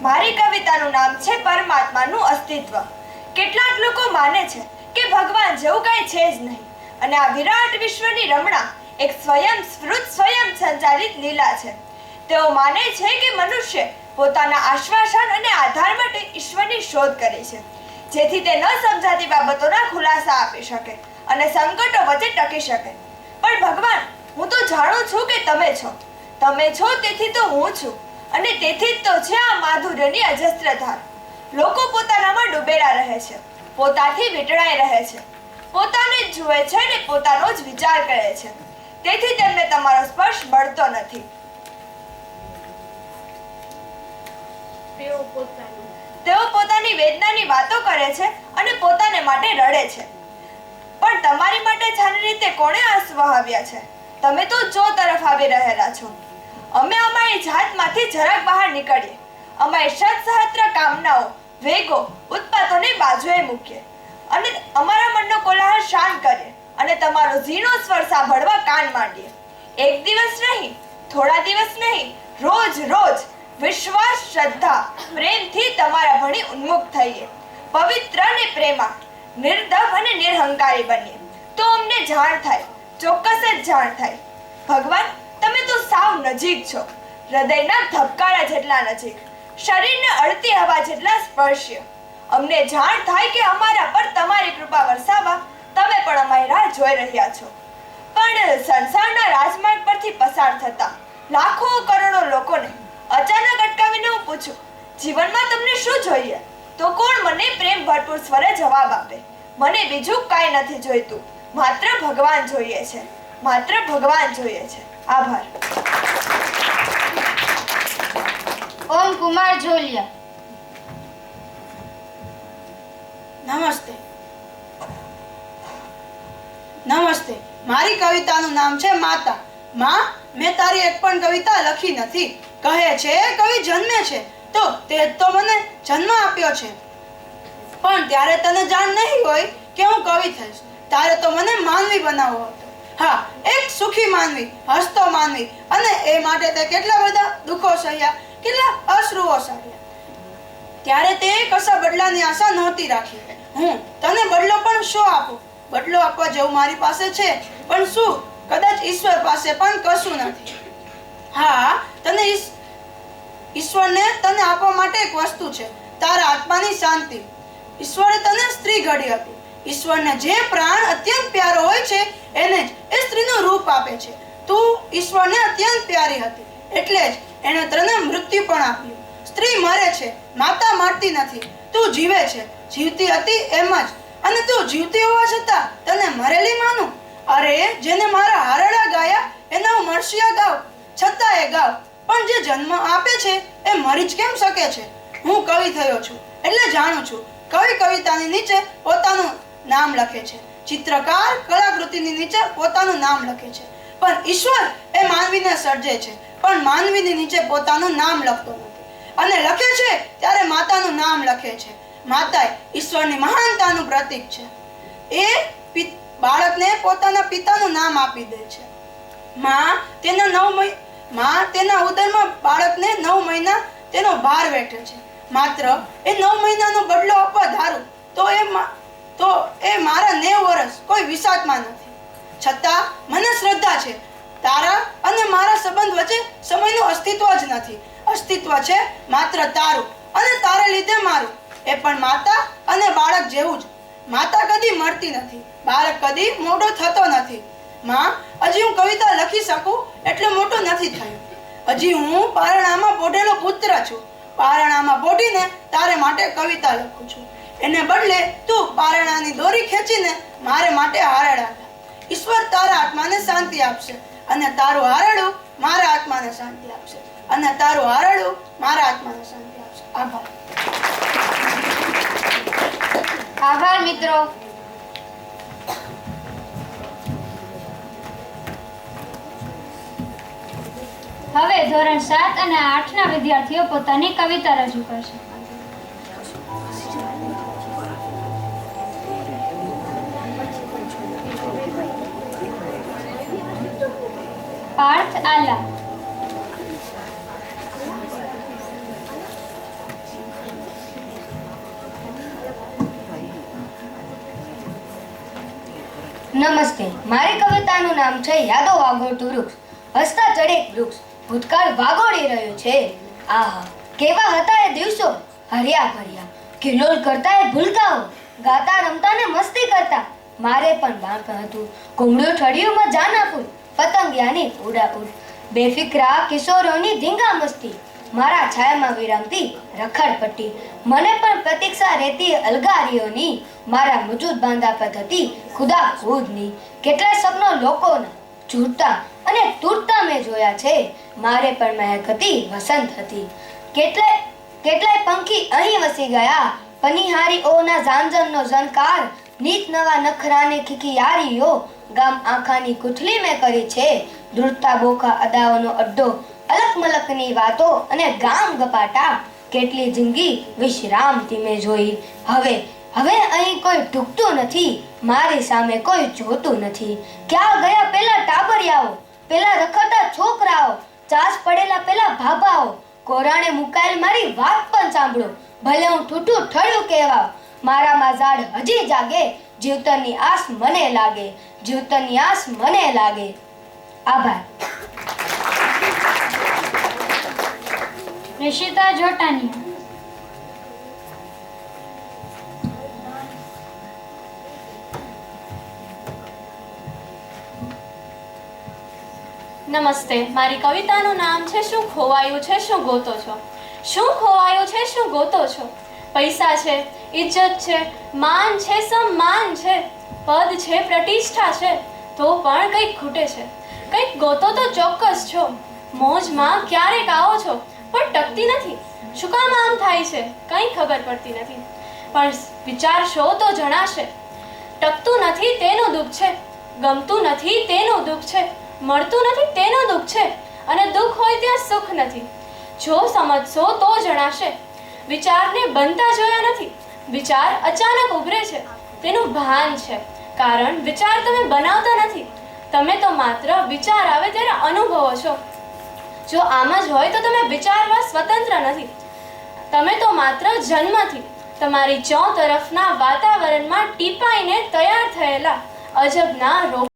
[SPEAKER 9] મારી કવિતાનું નામ છે પરમાત્માનું અસ્તિત્વ. કેટલાક લોકો માને છે કે ભગવાન જેવું કંઈ છે જ નહીં અને આ વિરાટ વિશ્વની રમણા એક સ્વયં સંચાલિત લીલા છે. તેઓ માને છે કે મનુષ્ય પોતાના આશ્વાસન અને આધાર માટે ઈશ્વરની શોધ કરે છે, જેથી તે ન સમજાતી બાબતોના ખુલાસા આપી શકે અને સંકટો વચ્ચે ટકી શકે. પણ ભગવાન, હું તો જાણું છું કે તમે છો તેથી તો હું છું અને તેથી જ તો છે આ માધુર્યની અજસ્ત્ર ધાર. લોકો પોતાનામાં ડૂબેલા રહે છે, પોતાથી વીંટળાઈ રહે છે, પોતાને જ જુએ છે ને પોતાનો જ વિચાર કરે છે. તેથી તેમને તમારો સ્પર્શ બળતો નથી. તેઓ પોતાની વેદનાની વાતો કરે છે અને પોતાને માટે રડે છે. પણ તમારી માટે સારી રીતે કોણે આંસુ વહાવ્યા છે? તમે તો જો તરફ આવી રહેલા છો. અમે અમારી જાતમાંથી જરાક બહાર નીકળીએ, અમારી સહસ્ત્ર કામનાઓ, વેગો, ઉત્પાતોને બાજુએ મૂકીએ અને અમારા મનનો કોલાહલ શાંત કરીએ અને તમારો ઝીણો સ્વર સાંભળવા કાન માંડીએ. એક દિવસ નહીં, થોડા દિવસ નહીં, રોજ વિશ્વાસ, શ્રદ્ધા, પ્રેમથી તમારા ભણી ઉન્મુખ થઈએ, પવિત્ર અને પ્રેમા, નિર્દવ અને નિરહંકારી બનીએ. તો અમને જાણ થાય, ચોક્કસ જ જાણ થાય. ભગવાન, તમે તો સાવ નજીક છો, હૃદયના ધબકારા જેટલા નજીક, શરીરને અડતી હવા જેટલા સ્પર્શ્ય. અમને જાણ થાય કે અમારા પર તમારી કૃપા વરસાવવા તમે પણ અમારી રાહ જોઈ રહ્યા છો. પણ સંસારના રાજમાર્ગ પરથી પસાર થતા લાખો કરોડો લોકોને અચાનક અટકાવીને હું પૂછું, જીવનમાં તમને શું જોઈએ? તો કોણ મને પ્રેમ ભરપૂર સ્વરે જવાબ આપે, મને બીજું કાંઈ નથી જોઈતું, માત્ર ભગવાન જોઈએ છે, માત્ર ભગવાન જોઈએ છે. આભાર.
[SPEAKER 1] ઉત્તમ કુમાર જોલિયા.
[SPEAKER 10] નમસ્તે. નમસ્તે. મારી કવિતાનું નામ છે માતા. માં, મેં તારી એક પણ કવિતા લખી નથી. કહે છે કવિ જન્મે છે તો તે તો મને જન્મ આપ્યો છે, પણ ત્યારે તને જાણ નહીં હોય કે હું કવિ થઈશ. તારે તો મને માનવી બનાવવો હતો. હા, એક સુખી માનવી, હસતો માનવી, અને એ માટે તે કેટલા બધા દુઃખો સહ્યા, કેટલા અશ્રુઓ સાર્યા. ત્યારે તે કશા બદલાની આશા નહોતી રાખી. હું તને બદલો પણ શું આપું? બદલો આપવા જેવું મારી પાસે છે, પણ શું? કદાચ ઈશ્વર પાસે પણ કશું નથી. હા, તને ઈશ્વરને તને આપવા માટે એક વસ્તુ છે, તારા આત્માની શાંતિ. ઈશ્વરે તને સ્ત્રી ઘડી હતી. ઈશ્વરને જે પ્રાણ અત્યંત પ્યારો હોય છે એને જ એ સ્ત્રીનું રૂપ આપે છે. તું ઈશ્વરને અત્યંત પ્યારી હતી, એટલે જ એણે તને મૃત્યુ પણ આપ્યું. સ્ત્રી મરે છે, માતા મરતી નથી. તું જીવે છે, જીવતી હતી એમ જ, અને તું જીવતી હોવા છતાં તને મરેલી માનું? અરે, જેને મારા હારડા ગાયા એના હું મરશિયા ગાવ, છતાં એ ગાવ, પણ જે જન્મ આપે છે એ મરી જ કેમ શકે છે? હું કવિ થયો છું એટલે જાણું છું. કવિ કવિતાની નીચે પોતાનું નામ લખે છે, ચિત્રકાર કલાકૃતિની નીચે પોતાનું નામ લખે છે, પણ ઈશ્વર એ માનવીને સર્જે છે, પણ માનવીની નીચે પોતાનું નામ લખતો નથી. અને લખે છે ત્યારે માતાનું નામ લખે છે. માતા ઈશ્વરની મહાનતાનું પ્રતીક છે. એ બાળકને પોતાના પિતાનું નામ આપી દે છે. માં તેના ઉદરમાં બાળકને 9 મહિના તેનો ભાર વેઠે છે. માત્ર એ 9 મહિનાનો બદલો આપવા ધારું તો એ મારા 90 વર્ષ કોઈ વિષાદમાં નથી. છતાં મને શ્રદ્ધા છે, તારા અને મારા સંબંધ વચ્ચે સમયનું અસ્તિત્વ જ નથી. અસ્તિત્વ છે માત્ર તારું, અને તારે લીધે મારું. એ પણ માતા અને બાળક જેવું જ. માતા કદી મળતી નથી, બાળક કદી મોટો થતો નથી. માં, હજી હું કવિતા લખી શકું એટલે મોટો નથી થયો. હજી હું પારણામાં પોઢેલો પુત્ર છું. પારણામાં પોઢીને તારે માટે કવિતા લખું છું. એને બદલે તું પારણાની દોરી ખેંચીને મારે માટે હારડા ગા. ઈશ્વર તારા આત્માને શાંતિ આપશે, અને તારું હારડું મારા આત્માને શાંતિ આપશે, અને તારું હારડું મારા આત્માને શાંતિ આપશે. આભાર.
[SPEAKER 1] આભાર મિત્રો.
[SPEAKER 2] હવે ધોરણ 7 અને 8ના વિદ્યાર્થીઓ પોતાની કવિતા રજૂ કરશે. પાર્થ આલા.
[SPEAKER 7] નમસ્તે. મારી કવિતાનું નામ છે યાદો વાગોળતું વૃક્ષ. હસતા ચડેક વૃક્ષ ભૂતકાળ વાગોળી રહ્યું છે. આહા, કેવા હતા એ દિવસો, હર્યા ભર્યા, કિલોલ કરતા એ ભૂલકાઓ, ગાતા રમતા ને મસ્તી કરતા. મારે પણ બાળપણ હતું, કુમળું ઠળિયુંમાં જાનાપુર, પતંગિયાની ઉડાઉડ, બેફિકરા કિશોરોની ધીંગા મસ્તી, મારા છાયામાં વિરામતી રખડપટ્ટી. મને પણ પ્રતીક્ષા રહેતી અલગારીઓની, મારા મજૂદ બાંધા પર થતી ખુદા ખુદની. કેટલાય સપનો લોકોના ઝૂટતા અને તૂટતા મેં જોયા છે. મારે પણ મહેક હતી, વસંત હતી. કેટલાય પંખી અહીં વસી ગયા. પનિહારીઓના ઝાંઝરનો ઝનકાર, નીત નવા નખરાની ખીખિયારીઓ, ગામ આખાની કુથલી મેં કરી છે. ધ્રુજતા બોખા અદાઓનો અડ્ડો, અલક મલકની વાતો અને ગામ ગપાટા. કેટલી જિંદગી વિશ્રામથી મેં જોઈ. હવે અહીં કોઈ ઢૂકતું નથી, મારી સામે કોઈ જોતું નથી. ક્યાં ગયા પેલા ટાબરિયાઓ, પેલા રખડતા છોકરાઓ, ચાસ પડેલા પેલા ભાભાઓ. કોરાણે મુકાયેલ મારી વાત પણ સાંભળો, ભલે હું ઠૂઠું ઠળ્યું કહેવાવ. મારામાં ઝાડ હજી જાગે, જીવતરની આસ મને લાગે, જીવતરની આસ મને લાગે. આભાર.
[SPEAKER 2] રિષિતા જોટાણીયા.
[SPEAKER 5] નમસ્તે. મારી કવિતાનું નામ છે શું ખોવાયું છે શું ગોતો છો. શું ખોવાયું છે શું ગોતો છો. પૈસા છે, ઇજ્જત છે, માન છે, સન્માન છે, પદ છે, પ્રતિષ્ઠા છે, તો પણ કંઈક ખૂટે છે. કંઈક ગોતો તો ચોક્કસ છો. મોજમાં ક્યારેક આવો છો પણ ટકતી નથી. શું કામ આમ થાય છે કંઈ ખબર પડતી નથી. પણ વિચારશો તો જણાશે. ટકતું નથી તેનું દુઃખ છે, ગમતું નથી તેનું દુઃખ છે, મળતું નથી તેનું દુઃખ છે, અને દુઃખ હોય ત્યાં સુખ નથી. જો સમજશો તો જણાશે. વિચારને બનતા જોયા નથી, વિચાર અચાનક ઉભરે છે, તેનું ભાન છે. કારણ વિચાર તમે બનાવતા નથી, તમે તો માત્ર વિચાર આવે ત્યારે અનુભવો છો. જો આમ જ હોય તો તમે વિચારવા સ્વતંત્ર નથી. તમે તો માત્ર જન્મથી તમારી ચો તરફના વાતાવરણમાં ટીપાઈને તૈયાર થયેલા અજબના રોગ